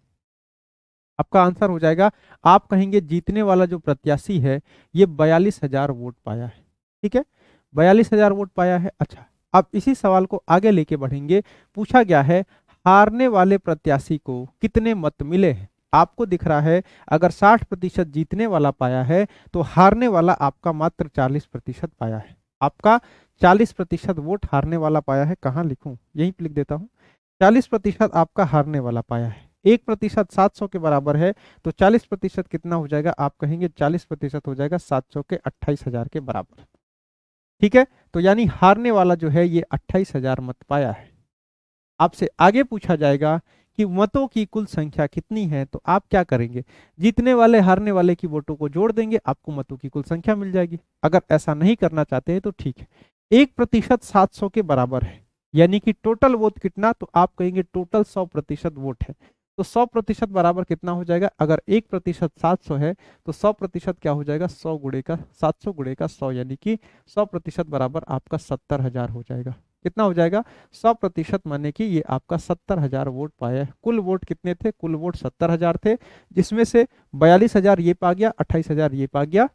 आपका आंसर हो जाएगा, आप कहेंगे जीतने वाला जो प्रत्याशी है ये 42,000 वोट पाया है। ठीक है, 42,000 वोट पाया है। अच्छा, अब इसी सवाल को आगे लेके बढ़ेंगे, पूछा गया है हारने वाले प्रत्याशी को कितने मत मिले हैं। आपको दिख रहा है अगर 60% जीतने वाला पाया है तो हारने वाला आपका मात्र 40% पाया है। आपका 40% वोट हारने वाला पाया है, कहाँ लिखूं, यहीं पे लिख देता हूं, 40% आपका हारने वाला पाया है। 1% 700 के बराबर है, तो 40% कितना हो जाएगा, आप कहेंगे 40% हो जाएगा 700 के 28,000 के बराबर। ठीक है, तो यानी हारने वाला जो है ये 28,000 मत पाया है। आपसे आगे पूछा जाएगा कि मतों की कुल संख्या कितनी है, तो आप क्या करेंगे, जीतने वाले हारने वाले की वोटों को जोड़ देंगे, आपको मतों की कुल संख्या मिल जाएगी। अगर ऐसा नहीं करना चाहते हैं तो ठीक है, 1% 700 के बराबर है, यानी कि टोटल वोट कितना, तो आप कहेंगे टोटल 100% वोट है, तो 100% बराबर कितना हो जाएगा, अगर 1% 700 है तो 100% क्या हो जाएगा, 100 गुणे का 700 गुणे का 100, यानी कि 100% बराबर आपका 70,000 हो जाएगा। कितना हो जाएगा, 100% माने कि ये आपका 70,000 वोट पाया है। कुल वोट कितने थे, कुल वोट 70,000 थे, जिसमें से 42,000 ये पा गया, 28,000 ये पा गया,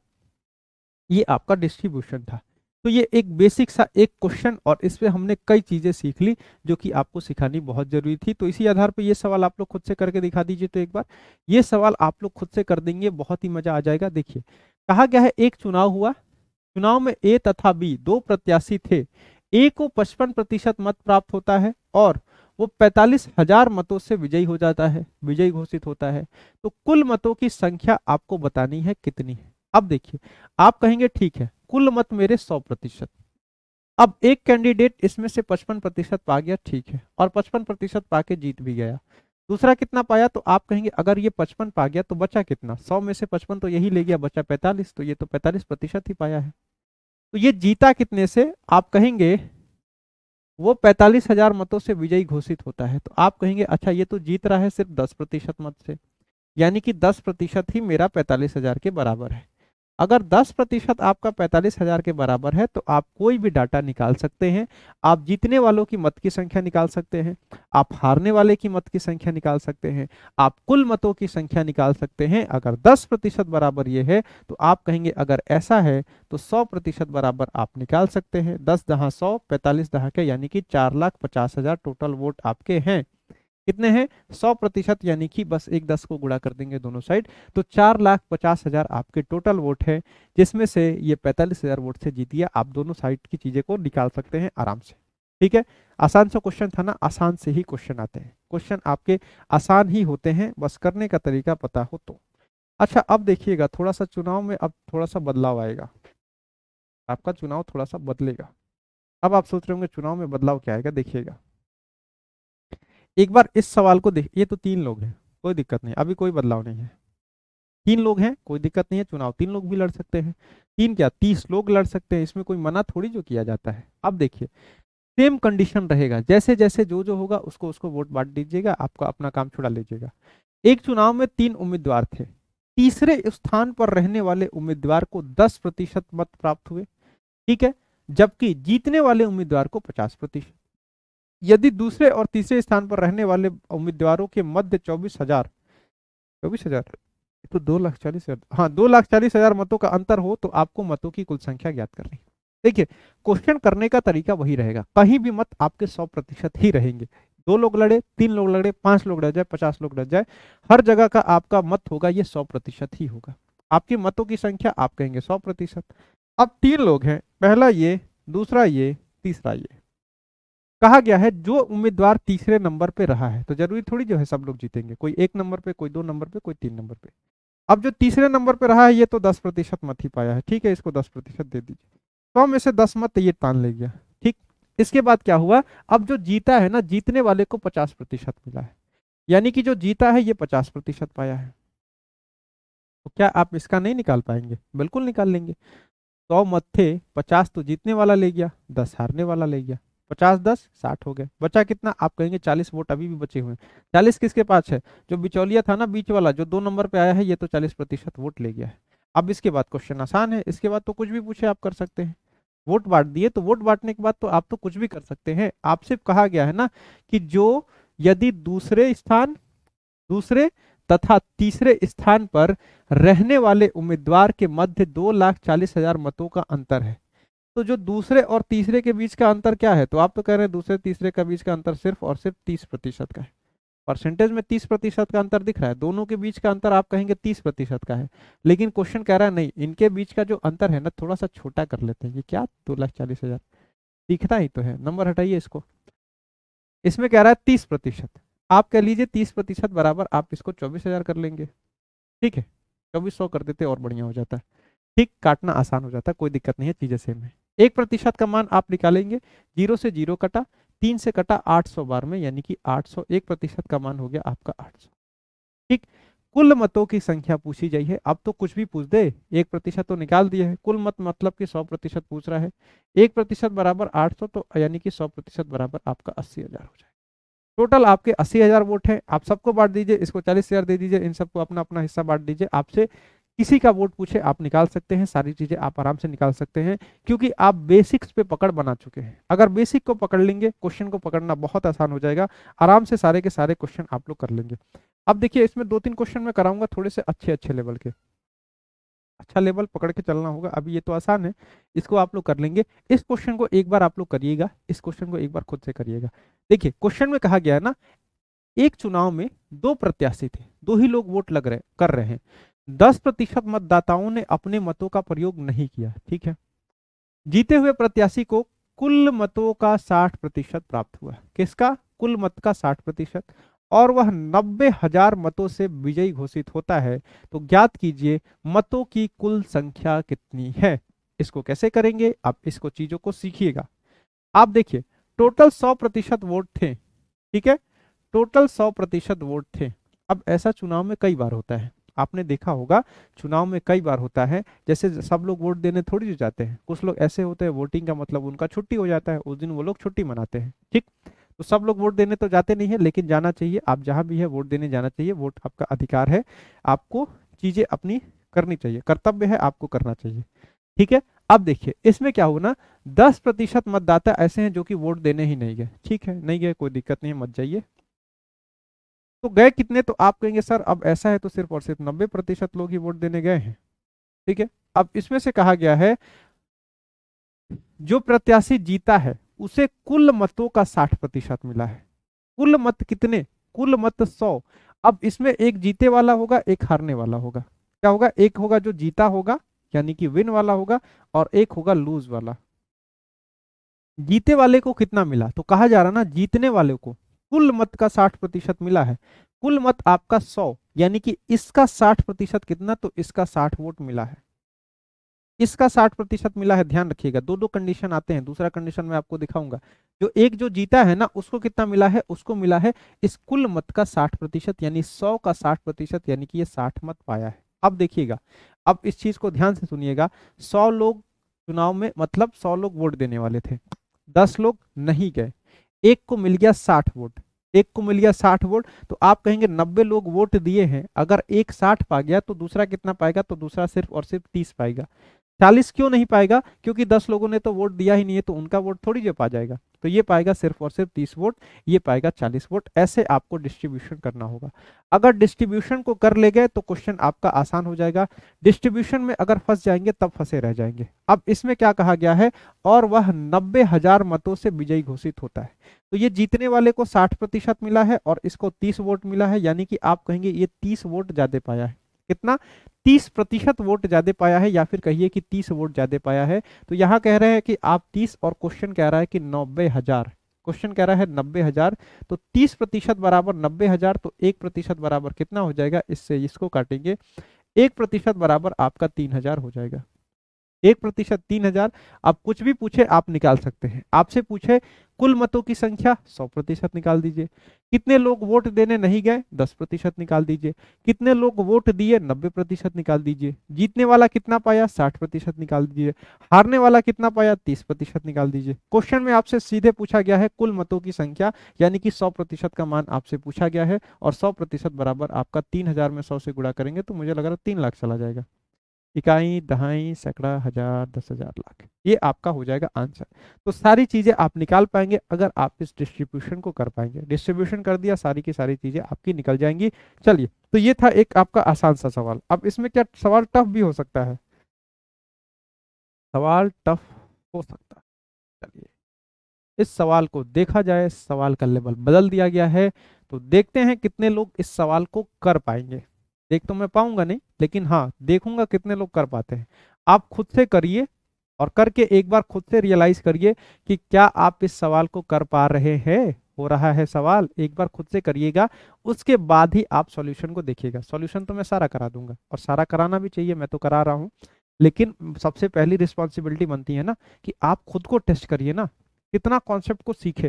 ये आपका डिस्ट्रीब्यूशन था। तो ये एक बेसिक सा एक क्वेश्चन, और इस पे हमने कई चीजें सीख ली जो कि आपको सिखानी बहुत जरूरी थी। तो इसी आधार पे ये सवाल आप लोग खुद से करके दिखा दीजिए। तो एक बार ये सवाल आप लोग खुद से कर देंगे, बहुत ही मजा आ जाएगा। देखिए कहा गया है एक चुनाव हुआ, चुनाव में ए तथा बी 2 प्रत्याशी थे, ए को 55% मत प्राप्त होता है और वो 45,000 मतों से विजयी हो जाता है, विजयी घोषित होता है। तो कुल मतों की संख्या आपको बतानी है कितनी है। अब देखिए आप कहेंगे ठीक है कुल मत मेरे 100%, अब एक कैंडिडेट इसमें से 55% पा गया, ठीक है, और 55% पाके जीत भी गया। दूसरा कितना पाया, तो आप कहेंगे अगर ये 55 पा गया तो बचा कितना, 100 में से 55 तो यही ले गया, बचा 45, तो ये तो 45% ही पाया है। तो ये जीता कितने से, आप कहेंगे वो 45,000 मतों से विजयी घोषित होता है। तो आप कहेंगे अच्छा ये तो जीत रहा है सिर्फ 10% मत से, यानी कि 10% ही मेरा 45,000 के बराबर है। अगर 10% आपका 45,000 के बराबर है तो आप कोई भी डाटा निकाल सकते हैं। आप जीतने वालों की मत की संख्या निकाल सकते हैं, आप हारने वाले की मत की संख्या निकाल सकते हैं, आप कुल मतों की संख्या निकाल सकते हैं। अगर 10% बराबर ये है तो आप कहेंगे अगर ऐसा है तो 100% बराबर आप निकाल सकते हैं। 10 दहा 100, 45 दहा के यानी कि 4,50,000 टोटल वोट आपके हैं। कितने हैं? 100%, यानी कि बस एक 10 को गुणा कर देंगे दोनों साइड, तो 4,50,000 आपके टोटल वोट है, जिसमें से ये 45,000 वोट से जीत गया। आप दोनों साइड की चीजें को निकाल सकते हैं आराम से। ठीक है, आसान सा क्वेश्चन था ना, आसान से ही क्वेश्चन आते हैं, क्वेश्चन आपके आसान ही होते हैं, बस करने का तरीका पता हो तो। अच्छा, अब देखिएगा थोड़ा सा चुनाव में अब थोड़ा सा बदलाव आएगा, आपका चुनाव थोड़ा सा बदलेगा। अब आप सोच रहे होंगे चुनाव में बदलाव क्या आएगा, देखिएगा एक बार इस सवाल को देख। ये तो 3 लोग हैं, कोई दिक्कत नहीं, अभी कोई बदलाव नहीं है। 3 लोग हैं, कोई दिक्कत नहीं है, चुनाव 3 लोग भी लड़ सकते हैं। 3 क्या 30 लोग लड़ सकते हैं, इसमें कोई मना थोड़ी जो किया जाता है। अब देखिए सेम कंडीशन रहेगा, जैसे जैसे जो जो होगा उसको उसको वोट बांट दीजिएगा, आपका अपना काम छुड़ा लीजिएगा। एक चुनाव में 3 उम्मीदवार थे, तीसरे स्थान पर रहने वाले उम्मीदवार को 10% मत प्राप्त हुए, ठीक है, जबकि जीतने वाले उम्मीदवार को 50%। यदि दूसरे और तीसरे स्थान पर रहने वाले उम्मीदवारों के मध्य 24,000 तो 2,40,000, हाँ 2,40,000 मतों का अंतर हो तो आपको मतों की कुल संख्या ज्ञात करनी। देखिए क्वेश्चन करने का तरीका वही रहेगा, कहीं भी मत आपके 100% ही रहेंगे। 2 लोग लड़े, 3 लोग लड़े, 5 लोग लड़ जाए, 50 लोग लड़ जाए, हर जगह का आपका मत होगा ये 100% ही होगा। आपकी मतों की संख्या आप कहेंगे 100%। अब 3 लोग हैं, पहला ये, दूसरा ये, तीसरा ये। कहा गया है जो उम्मीदवार तीसरे नंबर पे रहा है, तो जरूरी थोड़ी जो है सब लोग जीतेंगे, कोई 1 नंबर पे, कोई 2 नंबर पे, कोई 3 नंबर पे। अब जो तीसरे नंबर पे रहा है ये तो 10% मत ही पाया है, ठीक है, इसको 10% दे दीजिए। 100 में से 10 मत ये तान ले गया, ठीक। इसके बाद क्या हुआ, अब जो जीता है ना, जीतने वाले को 50% मिला है, यानी कि जो जीता है ये 50% पाया है। तो क्या आप इसका नहीं निकाल पाएंगे? बिल्कुल निकाल लेंगे। 100 मत थे, 50 तो जीतने वाला ले गया, 10 हारने वाला ले गया, 50 10 60 हो गए, बचा कितना? आप कहेंगे 40 वोट अभी भी बचे हुए हैं। 40 किसके पास है? जो बिचौलिया था ना, बीच वाला जो 2 नंबर पे आया है, ये तो 40% वोट ले गया है। अब इसके बाद क्वेश्चन आसान है, इसके बाद तो कुछ भी पूछे आप कर सकते हैं। वोट बांट दिए तो वोट बांटने के बाद तो आप तो कुछ भी कर सकते हैं। आपसे कहा गया है ना कि जो यदि दूसरे तथा तीसरे स्थान पर रहने वाले उम्मीदवार के मध्य 2,40,000 मतों का अंतर है, तो जो दूसरे और तीसरे के बीच का अंतर क्या है? तो आप तो कह रहे हैं दूसरे तीसरे का बीच का अंतर सिर्फ और सिर्फ 30% का है। परसेंटेज में 30% का अंतर दिख रहा है, दोनों के बीच का अंतर आप कहेंगे 30% का है, लेकिन क्वेश्चन कह रहा है नहीं, इनके बीच का जो अंतर है ना थोड़ा सा छोटा कर लेते हैं। ये क्या 2,40,000 दिखता ही तो है, नंबर हटाइए इसको। इसमें कह रहा है 30%, आप कह लीजिए 30% बराबर आप इसको 24,000 कर लेंगे, ठीक है, 2400 कर देते और बढ़िया हो जाता है। ठीक, काटना आसान हो जाता है, कोई दिक्कत नहीं है, चीजें सेम है। 1% का मान आप निकालेंगे, 0 से 0 कटा, 3 से कटा 800 बार में, यानी कि 800, 1% का मान हो गया आपका 800। ठीक, कुल मतों की संख्या पूछी गई है, अब तो कुछ भी पूछ दे, 1% तो निकाल दिया है, कुल मत मतलब कि 100% पूछ रहा है। 1% बराबर 800, तो यानी कि 100% बराबर आपका 80,000 हो जाए। टोटल आपके 80,000 वोट है, आप सबको बांट दीजिए, इसको 40,000 दे दीजिए, इन सबको अपना अपना हिस्सा बांट दीजिए। आपसे किसी का वोट पूछे आप निकाल सकते हैं, सारी चीजें आप आराम से निकाल सकते हैं, क्योंकि आप बेसिक्स पे पकड़ बना चुके हैं। अगर बेसिक को पकड़ लेंगे, क्वेश्चन को पकड़ना बहुत आसान हो जाएगा, आराम से सारे के सारे क्वेश्चन आप लोग कर लेंगे। अब देखिए इसमें 2-3 क्वेश्चन मैं कराऊंगा थोड़े से अच्छे अच्छे लेवल के, अच्छा लेवल पकड़ के चलना होगा। अभी ये तो आसान है, इसको आप लोग कर लेंगे। इस क्वेश्चन को एक बार आप लोग करिएगा, इस क्वेश्चन को एक बार खुद से करिएगा। देखिए क्वेश्चन में कहा गया है ना, एक चुनाव में 2 प्रत्याशी थे, 2 ही लोग वोट कर रहे हैं, 10% मतदाताओं ने अपने मतों का प्रयोग नहीं किया, ठीक है। जीते हुए प्रत्याशी को कुल मतों का 60% प्राप्त हुआ, किसका? कुल मत का 60%, और वह 90,000 मतों से विजयी घोषित होता है। तो ज्ञात कीजिए मतों की कुल संख्या कितनी है। इसको कैसे करेंगे, आप इसको चीजों को सीखिएगा। आप देखिए टोटल 100% वोट थे, ठीक है, टोटल 100% वोट थे। अब ऐसा चुनाव में कई बार होता है, आपने देखा होगा चुनाव में कई बार होता है, जैसे सब लोग वोट देने थोड़ी जो जाते हैं, कुछ लोग ऐसे होते हैं वोटिंग का मतलब उनका छुट्टी हो जाता है, उस दिन वो लोग छुट्टी मनाते हैं, ठीक। तो सब लोग वोट देने तो जाते नहीं है, लेकिन जाना चाहिए। आप जहां भी है वोट देने जाना चाहिए, वोट आपका अधिकार है, आपको चीजें अपनी करनी चाहिए, कर्तव्य है, आपको करना चाहिए। ठीक है। अब देखिए इसमें क्या हुआ ना, 10% मतदाता ऐसे हैं जो कि वोट देने ही नहीं गए। ठीक है, नहीं गए, कोई दिक्कत नहीं है, मत जाइए। तो गए कितने, तो आप कहेंगे सर अब ऐसा है तो सिर्फ और सिर्फ 90% लोग ही वोट देने गए हैं। ठीक है। अब इसमें से कहा गया है जो प्रत्याशी जीता है उसे कुल मतों का 60% मिला है। कुल मत कितने, कुल मत 100। अब इसमें एक जीते वाला होगा, एक हारने वाला होगा। क्या होगा, एक होगा जो जीता होगा यानी कि विन वाला होगा, और एक होगा लूज वाला। जीते वाले को कितना मिला, तो कहा जा रहा ना जीतने वाले को कुल मत का 60% मिला है। कुल मत आपका 100, यानी कि इसका 60% कितना, तो इसका 60 वोट मिला है, इसका 60% मिला है। ध्यान रखिएगा, दो दो कंडीशन आते हैं, दूसरा कंडीशन मैं आपको दिखाऊंगा। जो एक जो जीता है ना उसको कितना मिला है, उसको मिला है इस कुल मत का 60%, यानी 100 का 60%, यानी कि ये 60 मत पाया है। अब देखिएगा, अब इस चीज को ध्यान से सुनिएगा। 100 लोग चुनाव में, मतलब 100 लोग वोट देने वाले थे, 10 लोग नहीं गए, एक को मिल गया 60 वोट, एक को मिल गया 60 वोट। तो आप कहेंगे 90 लोग वोट दिए हैं, अगर एक 60 पा गया तो दूसरा कितना पाएगा, तो दूसरा सिर्फ और सिर्फ 30 पाएगा। 40 क्यों नहीं पाएगा, क्योंकि 10 लोगों ने तो वोट दिया ही नहीं है, तो उनका वोट थोड़ी जो पा जाएगा। तो ये पाएगा सिर्फ और सिर्फ 30 वोट, ये पाएगा 40 वोट। ऐसे आपको डिस्ट्रीब्यूशन करना होगा। अगर डिस्ट्रीब्यूशन को कर ले गए तो क्वेश्चन आपका आसान हो जाएगा। डिस्ट्रीब्यूशन में अगर फंस जाएंगे तब फंसे रह जाएंगे। अब इसमें क्या कहा गया है, और वह 90,000 मतों से विजयी घोषित होता है। तो ये जीतने वाले को 60% मिला है और इसको 30 वोट मिला है, यानी कि आप कहेंगे ये 30 वोट ज्यादा पाया है। कितना, 30% वोट ज्यादा पाया है, या फिर कहिए कि 30 वोट ज्यादा पाया है। तो यहां कह रहे हैं कि आप 30, और क्वेश्चन कह रहा है कि 90,000, क्वेश्चन कह रहा है 90,000। तो 30% बराबर 90,000, तो 1% बराबर कितना हो जाएगा, इससे इसको काटेंगे, 1% बराबर आपका 3,000 हो जाएगा। 1% 3,000। आप कुछ भी पूछे आप निकाल सकते हैं। आपसे पूछे कुल मतों की संख्या, 100% निकाल दीजिए। कितने लोग वोट देने नहीं गए, 10% निकाल दीजिए। कितने लोग वोट दिए, 90% निकाल दीजिए। जीतने वाला कितना पाया, 60% निकाल दीजिए। हारने वाला कितना पाया, 30% निकाल दीजिए। क्वेश्चन में आपसे सीधे पूछा गया है कुल मतों की संख्या, यानी कि 100% का मान आपसे पूछा गया है, और 100% बराबर आपका 3,000 में 100 से गुणा करेंगे तो मुझे लग रहा है 3 लाख चला जाएगा। इकाई, दहाई, सैकड़ा, हजार, 10,000, लाख, ये आपका हो जाएगा आंसर। तो सारी चीजें आप निकाल पाएंगे अगर आप इस डिस्ट्रीब्यूशन को कर पाएंगे। डिस्ट्रीब्यूशन कर दिया, सारी की सारी चीजें आपकी निकल जाएंगी। चलिए, तो ये था एक आपका आसान सा सवाल। अब इसमें क्या सवाल टफ भी हो सकता है, सवाल टफ हो सकता है। चलिए, इस सवाल को देखा जाए, सवाल का लेवल बदल दिया गया है, तो देखते हैं कितने लोग इस सवाल को कर पाएंगे। देख तो मैं पाऊंगा नहीं, लेकिन हाँ देखूंगा कितने लोग कर पाते हैं। आप खुद से करिए, और करके एक बार खुद से रियलाइज करिए कि क्या आप इस सवाल को कर पा रहे हैं। हो रहा है सवाल, एक बार खुद से करिएगा, उसके बाद ही आप सॉल्यूशन को देखिएगा। सॉल्यूशन तो मैं सारा करा दूंगा, और सारा कराना भी चाहिए, मैं तो करा रहा हूँ। लेकिन सबसे पहली रिस्पॉन्सिबिलिटी बनती है ना कि आप खुद को टेस्ट करिए ना, कितना कॉन्सेप्ट को सीखे,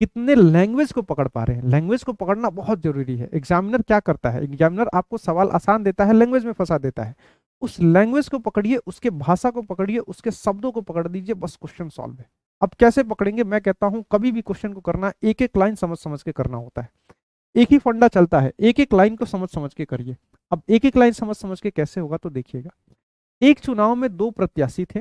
कितने लैंग्वेज को पकड़ पा रहे हैं। लैंग्वेज को पकड़ना बहुत जरूरी है। एग्जामिनर क्या करता है, एग्जामिनर आपको सवाल आसान देता है, लैंग्वेज में फंसा देता है। उस लैंग्वेज को पकड़िए, उसके भाषा को पकड़िए, उसके शब्दों को पकड़ दीजिए, बस क्वेश्चन सॉल्व है। अब कैसे पकड़ेंगे, मैं कहता हूं कभी भी क्वेश्चन को करना एक एक लाइन समझ समझ के करना होता है। एक ही फंडा चलता है, एक एक लाइन को समझ समझ के करिए। अब एक एक लाइन समझ समझ के कैसे होगा, तो देखिएगा। एक चुनाव में 2 प्रत्याशी थे,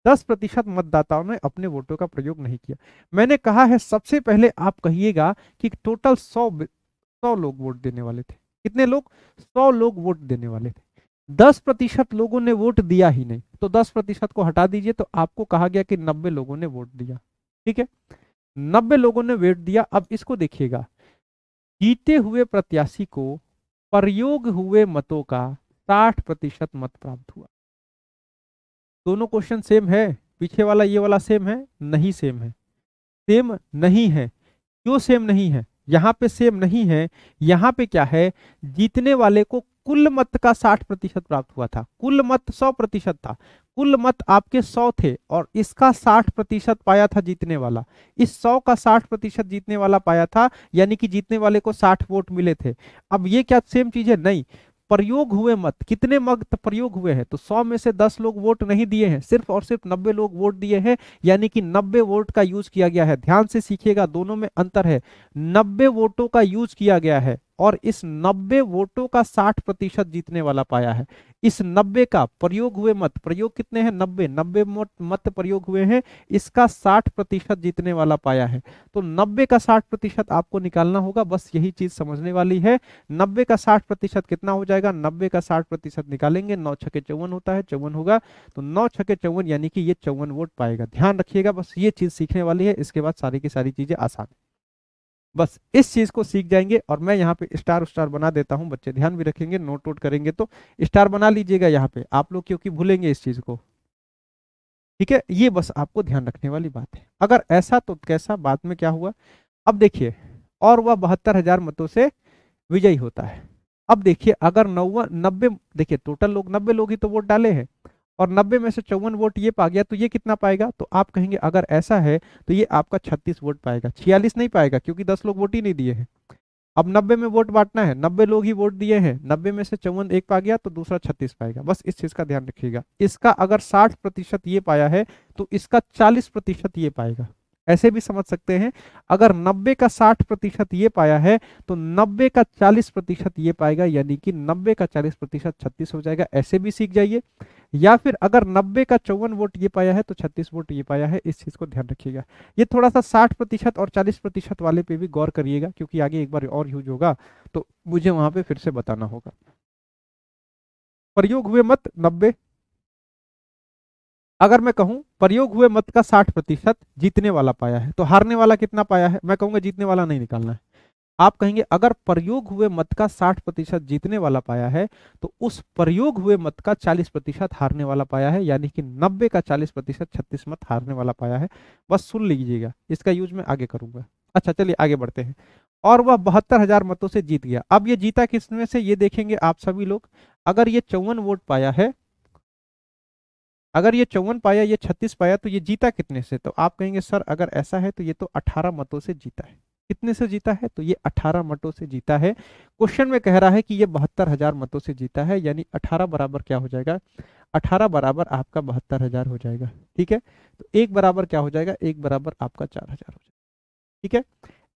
10% मतदाताओं ने अपने वोटों का प्रयोग नहीं किया। मैंने कहा है सबसे पहले आप कहिएगा कि टोटल 100 लोग वोट देने वाले थे। कितने लोग, 100 लोग वोट देने वाले थे। 10% लोगों ने वोट दिया ही नहीं, तो 10% को हटा दीजिए, तो आपको कहा गया कि 90 लोगों ने वोट दिया। ठीक है, 90 लोगों ने वोट दिया। अब इसको देखिएगा, जीते हुए प्रत्याशी को प्रयोग हुए मतों का 60% मत प्राप्त हुआ। दोनों क्वेश्चन सेम है, पीछे वाला ये वाला सेम है, नहीं सेम है, सेम नहीं है। क्यों सेम नहीं है, यहाँ पे सेम नहीं है, यहाँ पे क्या है, जीतने वाले को कुल मत का 60% प्राप्त हुआ था। कुल मत 100% था, कुल मत आपके 100 थे, और इसका 60% पाया था जीतने वाला। इस 100 का 60% जीतने वाला पाया था, यानी कि जीतने वाले को 60 वोट मिले थे। अब ये क्या सेम चीज है, नहीं। प्रयोग हुए मत, कितने मत प्रयोग हुए हैं, तो 100 में से 10 लोग वोट नहीं दिए हैं, सिर्फ और सिर्फ 90 लोग वोट दिए हैं, यानी कि 90 वोट का यूज किया गया है। ध्यान से सीखिएगा, दोनों में अंतर है। 90 वोटों का यूज किया गया है और इस 90 वोटों का 60% जीतने वाला पाया है। इस 90 का प्रयोग हुए मत, प्रयोग कितने हैं, 90, 90 मत प्रयोग हुए हैं, इसका 60% जीतने वाला पाया है। तो 90 का 60% आपको निकालना होगा, बस यही चीज समझने वाली है। 90 का 60% कितना हो जाएगा, 90 का 60% निकालेंगे, 9 छके 54 होता है, 54 होगा, तो 9 छके 54 यानी कि ये 54 वोट पाएगा। ध्यान रखिएगा, बस ये चीज सीखने वाली है, इसके बाद सारी की सारी चीजें आसान है। बस इस चीज को सीख जाएंगे और मैं यहाँ पे स्टार स्टार बना देता हूँ, बच्चे ध्यान भी रखेंगे, नोट वोट करेंगे तो स्टार बना लीजिएगा यहाँ पे आप लोग, क्योंकि भूलेंगे इस चीज को। ठीक है, ये बस आपको ध्यान रखने वाली बात है। अगर ऐसा तो कैसा, बाद में क्या हुआ, अब देखिए, और वह 72,000 मतों से विजयी होता है। अब देखिए, अगर 90, देखिए टोटल लोग 90 लोग ही तो वोट डाले हैं, और 90 में से 54 वोट ये पा गया, तो ये कितना पाएगा, तो आप कहेंगे अगर ऐसा है तो ये आपका 36 वोट पाएगा, 46 नहीं पाएगा, क्योंकि 10 लोग वोट ही नहीं दिए हैं। अब 90 में वोट बांटना है, 90 लोग ही वोट दिए हैं, 90 में से 54 एक पा गया तो दूसरा 36 पाएगा। बस इस चीज का ध्यान रखिएगा। इसका अगर 60% ये पाया है तो इसका 40% ये पाएगा। ऐसे भी समझ सकते हैं, अगर 90 का 60% ये पाया है तो 90 का 40% ये पाएगा, यानी कि 90 का 40% 36 हो जाएगा। ऐसे भी सीख जाइए। या फिर अगर 90 का 54 वोट ये पाया है तो 36 वोट ये पाया है, इस चीज को ध्यान रखिएगा। ये थोड़ा सा 60% और 40% वाले पे भी गौर करिएगा, क्योंकि आगे एक बार और यूज होगा तो मुझे वहां पे फिर से बताना होगा। प्रयोग हुए मत 90, अगर मैं कहूं प्रयोग हुए मत का 60% जीतने वाला पाया है, तो हारने वाला कितना पाया है, मैं कहूंगा जीतने वाला नहीं निकालना है। आप कहेंगे अगर प्रयोग हुए मत का 60% जीतने वाला पाया है तो उस प्रयोग हुए मत का 40% हारने वाला पाया है, यानी कि 90 का 40% 36 मत हारने वाला पाया है। बस सुन लीजिएगा, इसका यूज मैं आगे करूंगा। अच्छा चलिए आगे बढ़ते हैं। और वह 72,000 मतों से जीत गया। अब ये जीता किसमें से, ये देखेंगे आप सभी लोग। अगर ये 54 वोट पाया है, अगर ये 54 पाया, ये 36 पाया, तो ये जीता कितने से, तो आप कहेंगे सर अगर ऐसा है तो ये तो 18 मतों से जीता है। कितने से जीता है, तो ये 18 मतों से जीता है। क्वेश्चन में कह रहा है कि ये 72,000 मतों से जीता है, यानी 18 बराबर क्या हो जाएगा, 18 बराबर आपका 72,000 हो जाएगा। ठीक है, तो एक बराबर क्या हो जाएगा, एक बराबर आपका 4,000 हो जाएगा। ठीक है,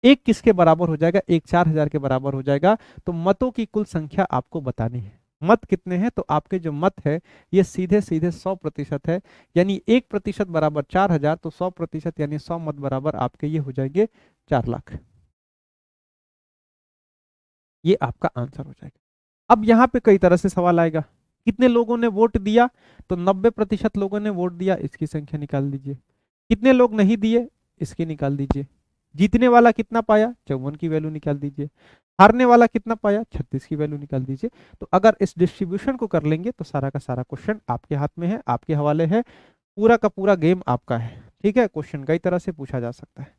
एक किसके बराबर हो जाएगा, एक 4,000 के बराबर हो जाएगा। तो मतों की कुल संख्या आपको बतानी है। मत कितने हैं, तो आपके जो मत है ये सीधे सीधे 100% है, यानी 1% बराबर 4,000, तो 100% यानी 100 मत बराबर आपके ये हो जाएंगे 4 लाख। ये आपका आंसर हो जाएगा। अब यहाँ पे कई तरह से सवाल आएगा, कितने लोगों ने वोट दिया, तो 90% लोगों ने वोट दिया, इसकी संख्या निकाल दीजिए। कितने लोग नहीं दिए, इसकी निकाल दीजिए। जीतने वाला कितना पाया, 54 की वैल्यू निकाल दीजिए। हारने वाला कितना पाया, 36 की वैल्यू निकाल दीजिए। तो अगर इस डिस्ट्रीब्यूशन को कर लेंगे तो सारा का सारा क्वेश्चन आपके हाथ में है, आपके हवाले है, पूरा का पूरा गेम आपका है। ठीक है, क्वेश्चन कई तरह से पूछा जा सकता है।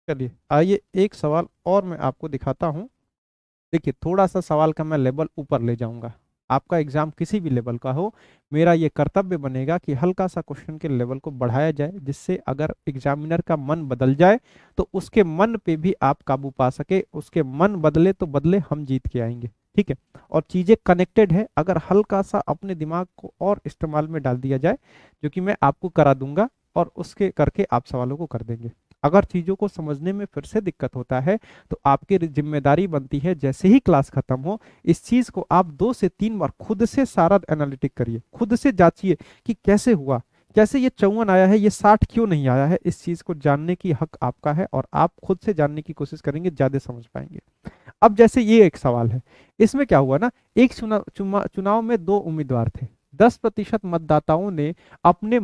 चलिए आइए एक सवाल और मैं आपको दिखाता हूं। देखिए थोड़ा सा सवाल का मैं लेवल ऊपर ले जाऊंगा, आपका एग्जाम किसी भी लेवल का हो, मेरा ये कर्तव्य बनेगा कि हल्का सा क्वेश्चन के लेवल को बढ़ाया जाए, जिससे अगर एग्जामिनर का मन बदल जाए तो उसके मन पे भी आप काबू पा सके। उसके मन बदले तो बदले, हम जीत के आएंगे। ठीक है, और चीजें कनेक्टेड है, अगर हल्का सा अपने दिमाग को और इस्तेमाल में डाल दिया जाए, जो कि मैं आपको करा दूंगा और उसके करके आप सवालों को कर देंगे। अगर चीजों को समझने में फिर से दिक्कत होता है तो आपकी जिम्मेदारी बनती है, जैसे ही क्लास खत्म हो इस चीज को आप 2 से 3 बार खुद से सारा एनालिटिक करिए, खुद से जांचिए कि कैसे हुआ, कैसे ये 54 आया है, ये 60 क्यों नहीं आया है। इस चीज को जानने की हक आपका है और आप खुद से जानने की कोशिश करेंगे, ज्यादा समझ पाएंगे। अब जैसे ये एक सवाल है, इसमें क्या हुआ ना, एक चुनाव में 2 उम्मीदवार थे, 10% मतदाताओं ने अपने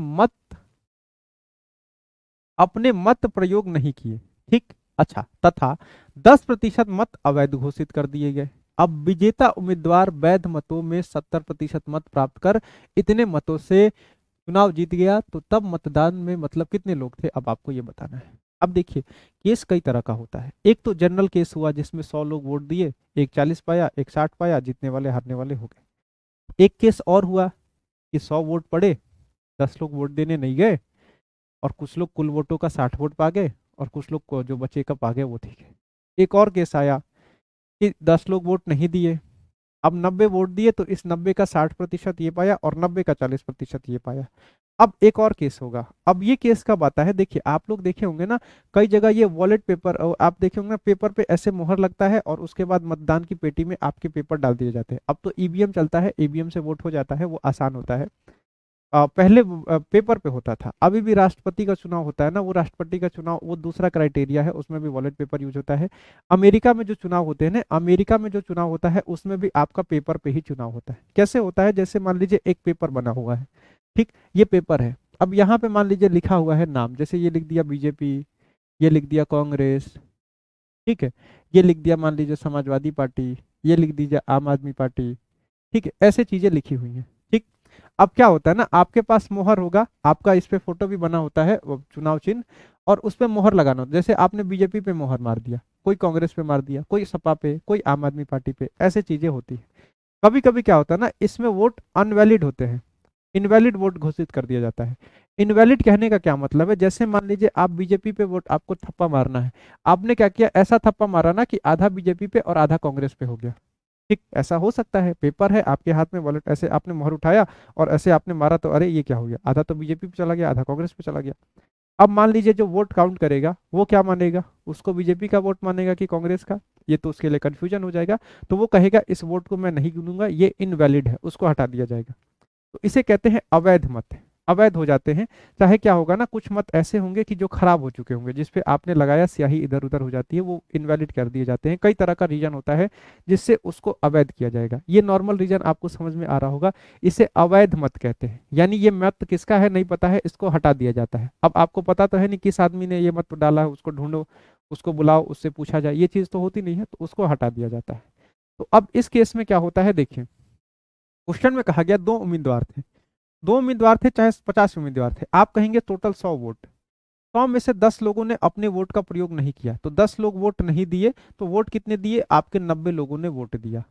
मत प्रयोग नहीं किए। ठीक, अच्छा, तथा 10% मत अवैध घोषित कर दिए गए। अब विजेता उम्मीदवार वैध मतों में 70% मत प्राप्त कर इतने मतों से चुनाव जीत गया, तो तब मतदान में मतलब कितने लोग थे, अब आपको ये बताना है। अब देखिए केस कई तरह का होता है, एक तो जनरल केस हुआ जिसमें 100 लोग वोट दिए, एक 40 पाया, एक 60 पाया, जीतने वाले हारने वाले हो गए। एक केस और हुआ कि 100 वोट पड़े, 10 लोग वोट देने नहीं गए और कुछ लोग कुल वोटों का 60 वोट पा गए और कुछ लोग को जो बचे कप आ गए वो ठीक है। एक और केस आया कि 10 लोग वोट नहीं दिए, अब 90 वोट दिए, तो इस 90 का 60% ये पाया और 90 का 40% ये पाया। अब एक और केस होगा। अब ये केस कब आता है, देखिए आप लोग देखे होंगे ना, कई जगह ये वॉलेट पेपर, आप देखे होंगे ना, पेपर पे ऐसे मोहर लगता है और उसके बाद मतदान की पेटी में आपके पेपर डाल दिए जाते हैं। अब तो ईवीएम चलता है, ईवीएम से वोट हो जाता है, वो आसान होता है। पहले पेपर पे होता था। अभी भी राष्ट्रपति का चुनाव होता है ना, वो राष्ट्रपति का चुनाव वो दूसरा क्राइटेरिया है, उसमें भी वॉलेट पेपर यूज होता है। अमेरिका में जो चुनाव होते हैं ना, अमेरिका में जो चुनाव होता है उसमें भी आपका पेपर पे ही चुनाव होता है। कैसे होता है, जैसे मान लीजिए एक पेपर बना हुआ है, ठीक, ये पेपर है। अब यहाँ पे मान लीजिए लिखा हुआ है नाम, जैसे ये लिख दिया बीजेपी, ये लिख दिया कांग्रेस, ठीक है, ये लिख दिया मान लीजिए समाजवादी पार्टी, ये लिख दीजिए आम आदमी पार्टी, ठीक है, ऐसे चीजें लिखी हुई हैं, ठीक। अब क्या होता है ना, आपके पास मोहर होगा, आपका इस पे फोटो भी बना होता है, वो चुनाव चिन्ह, और उस पे मोहर लगाना होता है। जैसे आपने बीजेपी पे मोहर मार दिया, कोई कांग्रेस पे मार दिया, कोई सपा पे, कोई आम आदमी पार्टी पे, ऐसे चीजें होती है। कभी कभी क्या होता है ना, इसमें वोट अनवैलिड होते हैं, इनवैलिड वोट घोषित कर दिया जाता है। इनवैलिड कहने का क्या मतलब है, जैसे मान लीजिए आप बीजेपी पे वोट, आपको थप्पा मारना है, आपने क्या किया, ऐसा थप्पा मारा ना कि आधा बीजेपी पे और आधा कांग्रेस पे हो गया, ठीक, ऐसा हो सकता है। पेपर है आपके हाथ में, वॉलेट, ऐसे आपने मोहर उठाया और ऐसे आपने मारा, तो अरे ये क्या हो गया, आधा तो बीजेपी पे चला गया, आधा कांग्रेस पे चला गया। अब मान लीजिए जो वोट काउंट करेगा वो क्या मानेगा, उसको बीजेपी का वोट मानेगा कि कांग्रेस का, ये तो उसके लिए कंफ्यूजन हो जाएगा। तो वो कहेगा इस वोट को मैं नहीं गिनूंगा, ये इनवैलिड है, उसको हटा दिया जाएगा। तो इसे कहते हैं अवैध मत, अवैध हो जाते हैं। चाहे क्या होगा ना, कुछ मत ऐसे होंगे कि जो खराब हो चुके होंगे, जिसपे आपने लगाया स्याही इधर उधर हो जाती है, वो इनवैलिड कर दिए जाते हैं। कई तरह का रीजन होता है जिससे उसको अवैध किया जाएगा। ये नॉर्मल रीजन आपको समझ में आ रहा होगा, इसे अवैध मत कहते हैं। यानी ये मत किसका है नहीं पता है, इसको हटा दिया जाता है। अब आपको पता तो है नहीं किस आदमी ने ये मत डाला है, उसको ढूंढो, उसको बुलाओ, उससे पूछा जाए, ये चीज तो होती नहीं है, तो उसको हटा दिया जाता है। तो अब इस केस में क्या होता है, देखिए क्वेश्चन में कहा गया 2 उम्मीदवार थे, 2 उम्मीदवार थे, चाहे 50 उम्मीदवार थे, आप कहेंगे टोटल 100 वोट, 100 में से 10 लोगों ने अपने वोट का प्रयोग नहीं किया, तो 10 लोग वोट नहीं दिए, तो वोट कितने दिए, आपके 90 लोगों ने वोट दिया,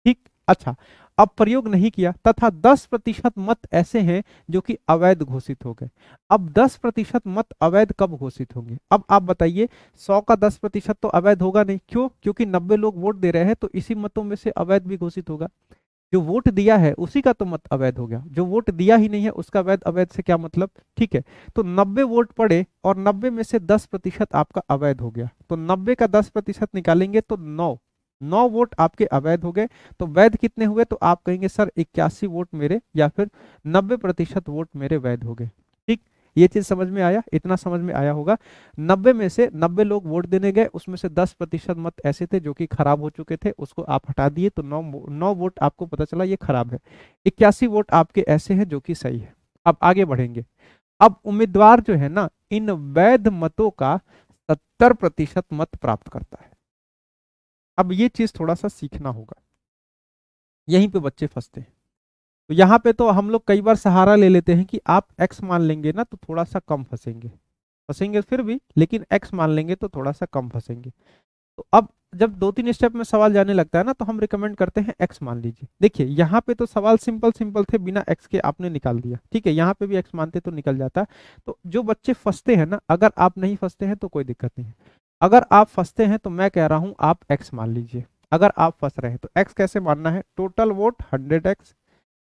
ठीक। अच्छा, अब प्रयोग नहीं किया तथा 10% मत ऐसे हैं जो कि अवैध घोषित हो गए। अब 10% मत अवैध कब घोषित होंगे, अब आप बताइए। 100 का 10% तो अवैध होगा नहीं, क्यों, क्योंकि 90 लोग वोट दे रहे हैं, तो इसी मतों में से अवैध भी घोषित होगा। जो वोट दिया है उसी का तो मत अवैध हो गया, जो वोट दिया ही नहीं है उसका वैध अवैध से क्या मतलब, ठीक है। तो 90 वोट पड़े और 90 में से 10% आपका अवैध हो गया, तो 90 का 10% निकालेंगे तो 9 वोट आपके अवैध हो गए। तो वैध कितने हुए, तो आप कहेंगे सर 81 वोट मेरे, या फिर 90% वोट मेरे वैध हो गए, ठीक। ये चीज समझ में आया, इतना समझ में आया होगा। 90 में से 90 लोग वोट देने गए, उसमें से 10% मत ऐसे थे जो कि खराब हो चुके थे, उसको आप हटा दिए, तो 9 वोट आपको पता चला ये खराब है। 81 वोट आपके ऐसे हैं जो कि सही है। अब आगे बढ़ेंगे। अब उम्मीदवार जो है ना, इन वैध मतों का 70% मत प्राप्त करता है। अब ये चीज थोड़ा सा सीखना होगा, यहीं पे बच्चे फंसते हैं। तो यहाँ पे तो हम लोग कई बार सहारा ले लेते हैं कि आप एक्स मान लेंगे ना तो थोड़ा सा कम फंसेंगे, फंसेंगे फिर भी, लेकिन एक्स मान लेंगे तो थोड़ा सा कम फंसेंगे। तो अब जब 2-3 स्टेप में सवाल जाने लगता है ना, तो हम रिकमेंड करते हैं एक्स मान लीजिए। देखिए यहाँ पे तो सवाल सिंपल सिंपल थे, बिना एक्स के आपने निकाल दिया, ठीक है, यहाँ पे भी एक्स मानते तो निकल जाता। तो जो बच्चे फंसते हैं ना, अगर आप नहीं फंसते हैं तो कोई दिक्कत नहीं है, अगर आप फंसते हैं तो मैं कह रहा हूं आप एक्स मान लीजिए। अगर आप फंस रहे हैं तो एक्स कैसे मानना है, total vote 100x,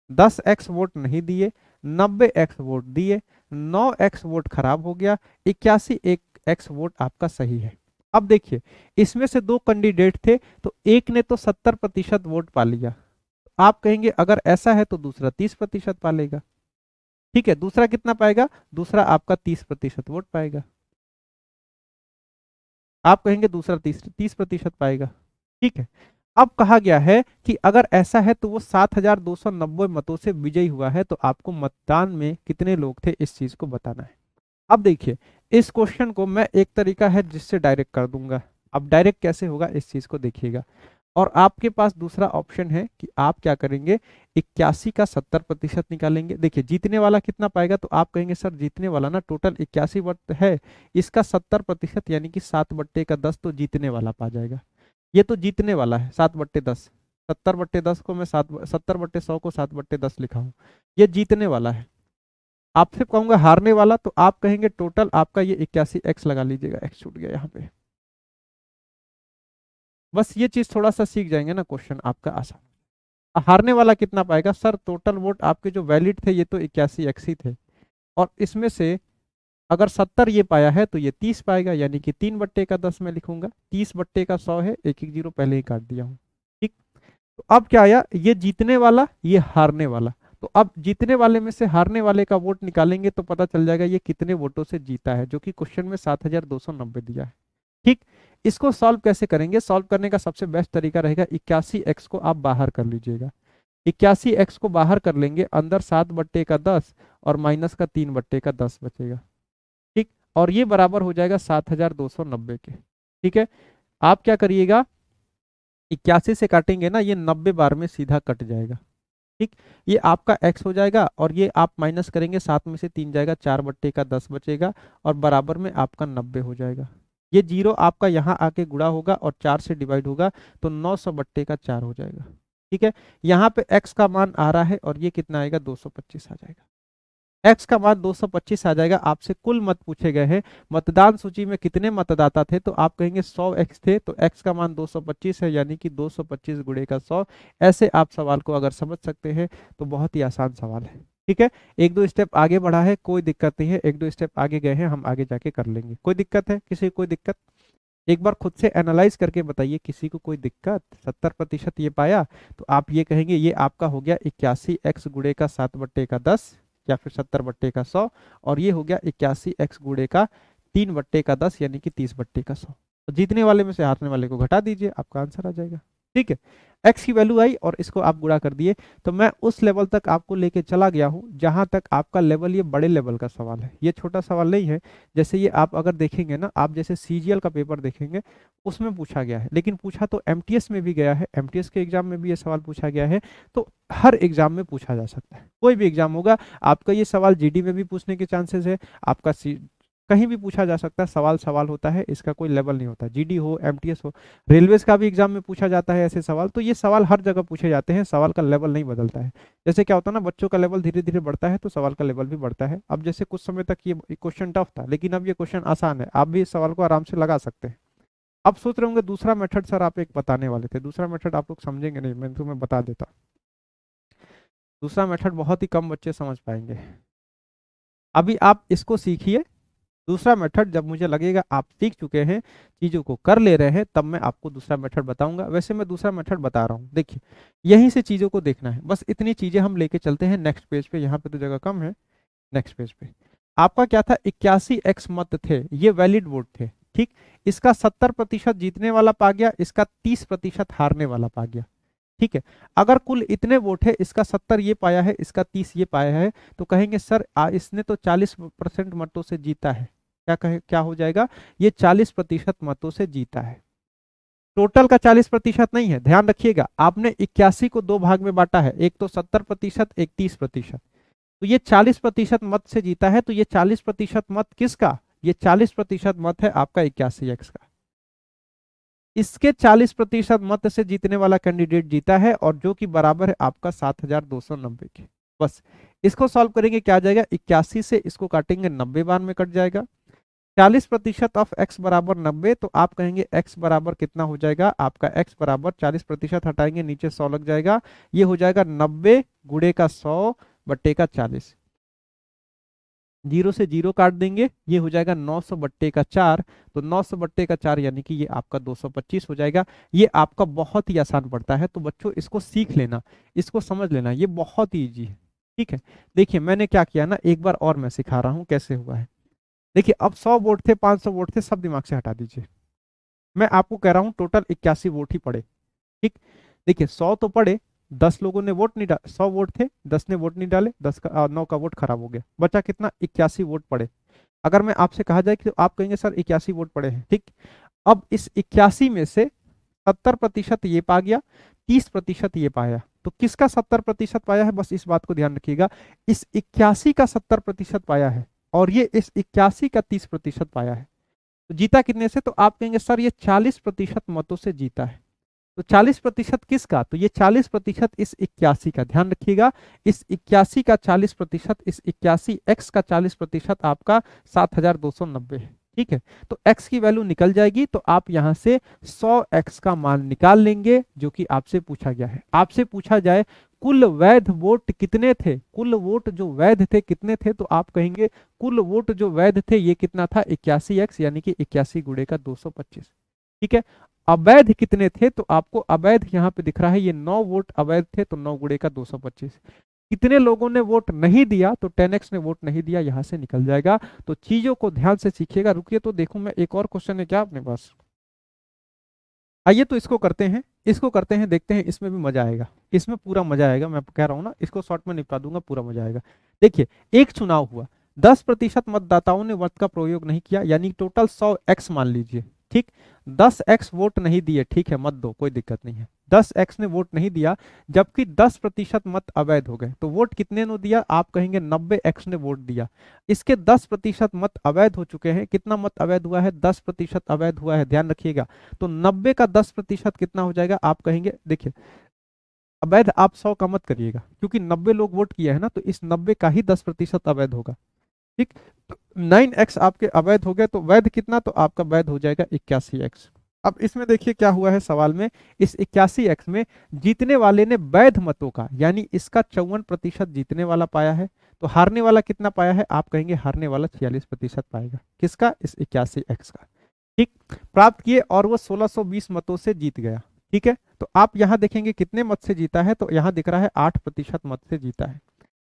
10x vote नहीं दिए, 90x वोट दिए, 9x वोट खराब हो गया, 81 वोट आपका सही है। अब देखिए इसमें से 2 कैंडिडेट थे, तो एक ने तो 70% वोट पा लिया, आप कहेंगे अगर ऐसा है तो दूसरा 30% पा लेगा, ठीक है। दूसरा कितना पाएगा, दूसरा आपका 30% वोट पाएगा, आप कहेंगे दूसरा 30% पाएगा, ठीक है। अब कहा गया है कि अगर ऐसा है तो वो 7290 मतों से विजयी हुआ है, तो आपको मतदान में कितने लोग थे इस चीज को बताना है। अब देखिए इस क्वेश्चन को मैं, एक तरीका है जिससे डायरेक्ट कर दूंगा। अब डायरेक्ट कैसे होगा इस चीज को देखिएगा, और आपके पास दूसरा ऑप्शन है कि आप क्या करेंगे, 81 का 70% निकालेंगे। देखिए जीतने वाला कितना पाएगा, तो आप कहेंगे सर जीतने वाला ना टोटल 81 वोट है, इसका 70% यानी कि 7/10 तो जीतने वाला पा जाएगा। ये तो जीतने वाला है 7/10, 70/10 को मैं 70/100 को 7/10 लिखा हूं, ये जीतने वाला है। आपसे कहूंगा हारने वाला, तो आप कहेंगे टोटल आपका ये 81x लगा लीजिएगा, x छूट गया यहाँ पे। बस ये चीज थोड़ा सा सीख जाएंगे ना, क्वेश्चन आपका आसान। हारने वाला कितना पाएगा सर, टोटल वोट आपके जो वैलिड थे ये तो 81x ही थे, और इसमें से अगर 70 ये पाया है तो ये 30 पाएगा, यानी कि 3/10 में लिखूंगा, 30/100 है, एक एक जीरो पहले ही काट दिया हूँ। ठीक, तो अब क्या आया, ये जीतने वाला ये हारने वाला। तो अब जीतने वाले में से हारने वाले का वोट निकालेंगे तो पता चल जाएगा ये कितने वोटों से जीता है, जो कि क्वेश्चन में 7290 दिया है। ठीक, इसको सॉल्व कैसे करेंगे, सॉल्व करने का सबसे बेस्ट तरीका रहेगा 81x को आप बाहर कर लीजिएगा। 81x को बाहर कर लेंगे, अंदर 7/10 और माइनस का 3/10 बचेगा। ठीक, और ये बराबर हो जाएगा 7290 के। ठीक है, आप क्या करिएगा, 81 से काटेंगे ना, ये 90 बार में सीधा कट जाएगा। ठीक, ये आपका x हो जाएगा, और ये आप माइनस करेंगे, 7 में से 3 जाएगा, 4/10 बचेगा, और बराबर में आपका 90 हो जाएगा। ये जीरो आपका यहाँ आके गुणा होगा और 4 से डिवाइड होगा, तो 900/4 हो जाएगा। ठीक है, यहाँ पे x का मान आ रहा है, और ये कितना आएगा, 225 आ जाएगा। x का मान 225 आ जाएगा। आपसे कुल मत पूछे गए हैं, मतदान सूची में कितने मतदाता थे, तो आप कहेंगे 100x थे, तो x का मान 225 है, यानी कि 225 गुणे का 100। ऐसे आप सवाल को अगर समझ सकते हैं तो बहुत ही आसान सवाल है। ठीक है, एक दो स्टेप आगे बढ़ा है, कोई दिक्कत नहीं है, एक दो स्टेप आगे गए हैं, हम आगे जाके कर लेंगे। कोई दिक्कत है, किसी को कोई दिक्कत? एक बार खुद से एनालाइज करके बताइए, किसी को कोई दिक्कत? 70% ये पाया, तो आप ये कहेंगे ये आपका हो गया 81x गुणे का 7/10, या फिर 70/100, और ये हो गया 81x गुणे का 3/10, यानी कि 30/100। तो जीतने वाले में से हारने वाले को घटा दीजिए, आपका आंसर आ जाएगा। ठीक है, x की वैल्यू आई और इसको आप गुणा कर दिए। तो मैं उस लेवल तक आपको लेके चला गया हूं जहां तक आपका लेवल, ये बड़े लेवल का सवाल है, ये छोटा सवाल नहीं है। जैसे ये आप अगर देखेंगे ना, आप जैसे सीजीएल का पेपर देखेंगे, उसमें पूछा गया है, लेकिन पूछा तो एमटीएस में भी गया है, एमटीएस के एग्जाम में भी ये सवाल पूछा गया है। तो हर एग्जाम में पूछा जा सकता है, कोई भी एग्जाम होगा आपका ये सवाल, जीडी में भी पूछने के चांसेस है, आपका कहीं भी पूछा जा सकता है। सवाल सवाल होता है, इसका कोई लेवल नहीं होता, जीडी हो एमटीएस हो, रेलवेज का भी एग्जाम में पूछा जाता है ऐसे सवाल। तो ये सवाल हर जगह पूछे जाते हैं, सवाल का लेवल नहीं बदलता है। जैसे क्या होता है ना, बच्चों का लेवल धीरे धीरे बढ़ता है तो सवाल का लेवल भी बढ़ता है। अब जैसे कुछ समय तक ये क्वेश्चन टफ था, लेकिन अब ये क्वेश्चन आसान है, आप भी इस सवाल को आराम से लगा सकते हैं। अब सोच रहे होंगे दूसरा मेथड सर आप एक बताने वाले थे, दूसरा मेथड आप लोग समझेंगे नहीं, मैं तुम्हें बता देता। दूसरा मेथड बहुत ही कम बच्चे समझ पाएंगे, अभी आप इसको सीखिए। दूसरा मेथड जब मुझे लगेगा आप सीख चुके हैं, चीज़ों को कर ले रहे हैं, तब मैं आपको दूसरा मेथड बताऊंगा। वैसे मैं दूसरा मेथड बता रहा हूँ, देखिए यहीं से चीज़ों को देखना है, बस इतनी चीज़ें हम लेके चलते हैं नेक्स्ट पेज पे। यहाँ पे तो जगह कम है, नेक्स्ट पेज पे आपका क्या था, 81x मत थे, ये वैलिड वोट थे। ठीक, इसका 70% जीतने वाला पा गया, इसका 30% हारने वाला पा गया। ठीक है, अगर कुल इतने वोट है, इसका 70 ये पाया है, इसका 30 ये पाया है, तो कहेंगे सर इसने तो 40% मतों से जीता है। क्या कहे, क्या हो जाएगा, ये 40% मतों से जीता है। टोटल का 40% नहीं है, ध्यान रखिएगा, आपने 81 को दो भाग में बांटा है, एक तो 70%, एक 30%। तो ये 40% मत से जीता है, तो ये 40% मत किसका, ये 40% मत है आपका 81x का। इसके 40% मत से जीतने वाला कैंडिडेट जीता है, और जो कि बराबर है आपका 7290 के। बस इसको सॉल्व करेंगे, क्या आ जाएगा, 81 से इसको काटेंगे 90 बार में कट जाएगा। 40% ऑफ x बराबर 90, तो आप कहेंगे x बराबर कितना हो जाएगा, आपका x बराबर 40% हटाएंगे, नीचे 100 लग जाएगा, ये हो जाएगा 90 गुणे का 100/40। जीरो से जीरो काट देंगे, ये हो जाएगा 900/4। तो 900/4 यानी कि ये आपका 225 हो जाएगा। ये आपका बहुत ही आसान पड़ता है, तो बच्चों इसको सीख लेना, इसको समझ लेना, ये बहुत ही ईजी है। ठीक है, देखिए मैंने क्या किया ना, एक बार और मैं सिखा रहा हूँ कैसे हुआ है। देखिए अब 100 वोट थे, 500 वोट थे, सब दिमाग से हटा दीजिए। मैं आपको कह रहा हूँ टोटल 81 वोट ही पड़े। ठीक, देखिए 100 तो पड़े, 10 लोगों ने वोट नहीं डाले, 100 वोट थे, 10 ने वोट नहीं डाले, 9 का वोट खराब हो गया, बचा कितना, 81 वोट पड़े। अगर मैं आपसे कहा जाए कि तो आप कहेंगे सर 81 वोट पड़े हैं। ठीक, अब इस 81 में से 70% ये पा गया, 30% ये पाया, तो किसका 70% पाया है, बस इस बात को ध्यान रखिएगा, इस 81 का 70% पाया है, और ये इस 81 का 30% पाया है। तो जीता कितने से, तो आप कहेंगे सर ये 40% मतों से जीता है। तो 40% किसका, तो ये 40% इस 81 का, ध्यान रखिएगा, इस 81 का 40%, इस 81 x का 40% आपका 7290 है। ठीक है, तो x की वैल्यू निकल जाएगी, तो आप यहां से 100x का मान निकाल लेंगे, जो कि आपसे पूछा गया है। आपसे पूछा जाए कुल वैध वोट कितने थे, कुल वोट जो वैध थे कितने थे, तो आप कहेंगे कुल वोट जो वैध थे ये कितना था, 81x, यानी कि 81 गुणे का 225। ठीक है, अवैध कितने थे, तो आपको अवैध यहाँ पे दिख रहा है, ये 9 वोट अवैध थे, तो 9 गुणे का 225। कितने लोगों ने वोट नहीं दिया, तो 10x ने वोट नहीं दिया, यहां से निकल जाएगा। तो चीजों को ध्यान से सीखिएगा। रुकिए तो देखूं मैं, एक और क्वेश्चन है क्या अपने पास, आइए तो इसको करते हैं, इसको करते हैं, देखते हैं, इसमें भी मजा आएगा, इसमें पूरा मजा आएगा, मैं कह रहा हूं ना, इसको शॉर्ट में निपटा दूंगा, पूरा मजा आएगा। देखिए, एक चुनाव हुआ, 10% मतदाताओं ने मत का प्रयोग नहीं किया, यानी टोटल 100x मान लीजिए। ठीक, 10x वोट नहीं दिए, ठीक है, मत दो, कोई दिक्कत नहीं है, 10x ने वोट नहीं दिया, जबकि 10% मत अवैध हो गए, तो वोट कितने ने दिया, आप कहेंगे 90x ने वोट दिया। इसके 10% मत अवैध हो चुके हैं, कितना मत अवैध हुआ है, 10% अवैध हुआ है, ध्यान रखिएगा। तो 90 का 10% कितना हो जाएगा, आप कहेंगे, देखिए अवैध आप 100 का मत करिएगा, क्योंकि 90 लोग वोट किए हैं ना, तो इस 90 का ही 10% अवैध होगा। ठीक, तो 9x आपके अवैध हो गए, तो वैध कितना, तो आपका वैध हो जाएगा 81x। अब इसमें देखिए क्या हुआ है सवाल में, इस 81x में जीतने वाले ने वैध मतों का, यानी इसका 54% जीतने वाला पाया है, तो हारने वाला कितना पाया है, आप कहेंगे हारने वाला 46% पाएगा, किसका, इस 81x का। ठीक, प्राप्त किए और वो 1620 मतों से जीत गया। ठीक है, तो आप यहां देखेंगे कितने मत से जीता है, तो यहां दिख रहा है 8% मत से जीता है।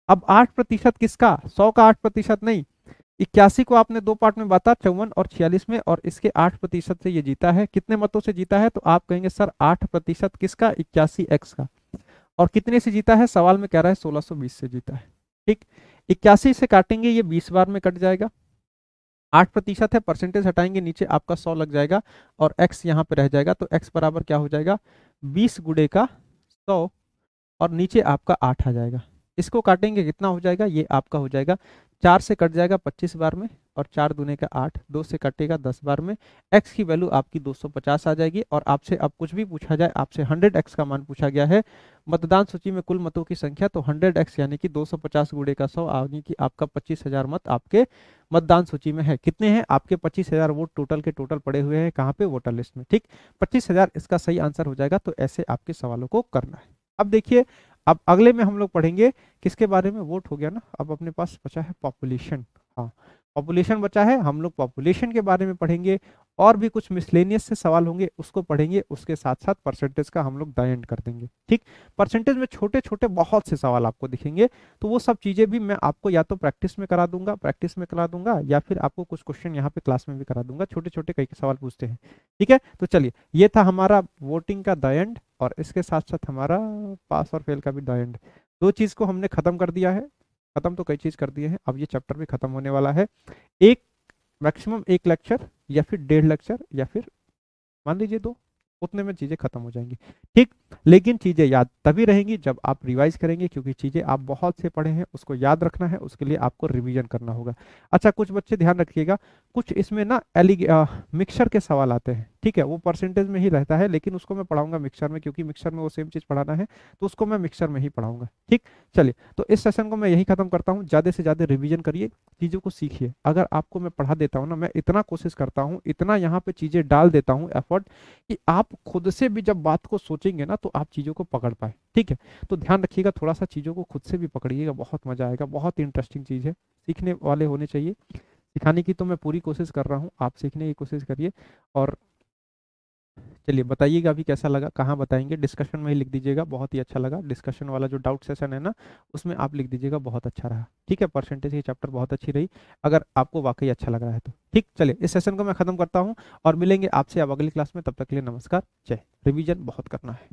अब 8% किसका, 100 का 8% नहीं, 81 को आपने दो पार्ट में बांटा, 54 और 46 में, और इसके 8% से ये जीता है। कितने मतों से जीता है, तो आप कहेंगे सर 8% किसका, 81x का। और कितने से जीता है, सवाल में कह रहा है 1620 से जीता है। ठीक, 81 से काटेंगे, ये 20 बार में कट जाएगा, 8% है, परसेंटेज हटाएंगे, नीचे आपका 100 लग जाएगा, और x यहाँ पे रह जाएगा, तो x बराबर क्या हो जाएगा, 20 गुणे का 100, और नीचे आपका 8 आ जाएगा। इसको काटेंगे, कितना हो जाएगा, ये आपका हो जाएगा, 4 से कट जाएगा 25 बार में, और 4 दूने का 8, 2 से कटेगा 10 बार में, x की वैल्यू आपकी 250 आ जाएगी। और आपसे अब कुछ भी पूछा जाए, आपसे 100x का मान पूछा गया है, मतदान सूची में कुल मतों की संख्या, तो 100x यानी कि 250 गुणे का 100, यानी कि आपका 25,000 मत आपके मतदान सूची में है। कितने हैं आपके, 25,000 वोट टोटल के टोटल पड़े हुए हैं, कहाँ पे, वोटर लिस्ट में। ठीक, 25,000 इसका सही आंसर हो जाएगा। तो ऐसे आपके सवालों को करना है। अब देखिए, अब अगले में हम लोग पढ़ेंगे किसके बारे में, वोट हो गया ना, अब अपने पास बचा है पॉपुलेशन। हाँ, पॉपुलेशन बचा है, हम लोग पॉपुलेशन के बारे में पढ़ेंगे, और भी कुछ मिसलेनियस से सवाल होंगे उसको पढ़ेंगे, उसके साथ साथ परसेंटेज का हम लोग द एंड कर देंगे। ठीक, परसेंटेज में छोटे छोटे बहुत से सवाल आपको दिखेंगे, तो वो सब चीजें भी मैं आपको या तो प्रैक्टिस में करा दूंगा, या फिर आपको कुछ क्वेश्चन यहाँ पे क्लास में भी करा दूंगा, छोटे छोटे कई सवाल पूछते हैं। ठीक है, तो चलिए, ये था हमारा वोटिंग का द एंड, और इसके साथ साथ हमारा पास और फेल का भी द एंड। दो चीज को हमने खत्म कर दिया है, खत्म तो कई चीज कर दिए हैं, अब ये चैप्टर भी खत्म होने वाला है। एक मैक्सिमम एक लेक्चर, या फिर 1.5 लेक्चर, या फिर मान लीजिए 2, उतने में चीजें खत्म हो जाएंगी। ठीक, लेकिन चीजें याद तभी रहेंगी जब आप रिवाइज करेंगे, क्योंकि चीजें आप बहुत से पढ़े हैं, उसको याद रखना है, उसके लिए आपको रिवीजन करना होगा। अच्छा, कुछ बच्चे ध्यान रखिएगा, कुछ इसमें ना मिक्सचर के सवाल आते हैं। ठीक है, वो परसेंटेज में ही रहता है, लेकिन उसको मैं पढ़ाऊंगा मिक्सचर में, क्योंकि मिक्सचर में वो सेम चीज पढ़ाना है, तो उसको मैं मिक्सचर में ही पढ़ाऊंगा। ठीक, चलिए, तो इस सेशन को मैं यही खत्म करता हूँ। ज्यादा से ज्यादा रिवीजन करिए, चीजों को सीखिए। अगर आपको मैं पढ़ा देता हूँ ना, मैं इतना कोशिश करता हूँ, इतना यहाँ पे चीजें डाल देता हूँ एफर्ट, कि आप खुद से भी जब बात को सोचेंगे ना, तो आप चीजों को पकड़ पाए। ठीक है, तो ध्यान रखिएगा, थोड़ा सा चीजों को खुद से भी पकड़िएगा, बहुत मजा आएगा, बहुत इंटरेस्टिंग चीज है, सीखने वाले होने चाहिए। सिखाने की तो मैं पूरी कोशिश कर रहा हूँ, आप सीखने की कोशिश करिए। और चलिए, बताइएगा अभी कैसा लगा, कहाँ बताएंगे, डिस्कशन में ही लिख दीजिएगा, बहुत ही अच्छा लगा। डिस्कशन वाला जो डाउट सेशन है ना, उसमें आप लिख दीजिएगा बहुत अच्छा रहा। ठीक है, परसेंटेज की चैप्टर बहुत अच्छी रही, अगर आपको वाकई अच्छा लग रहा है तो। ठीक, चलिए, इस सेशन को मैं खत्म करता हूँ, और मिलेंगे आपसे अब अगली क्लास में। तब तक के लिए नमस्कार, जय। रिवीजन बहुत करना है।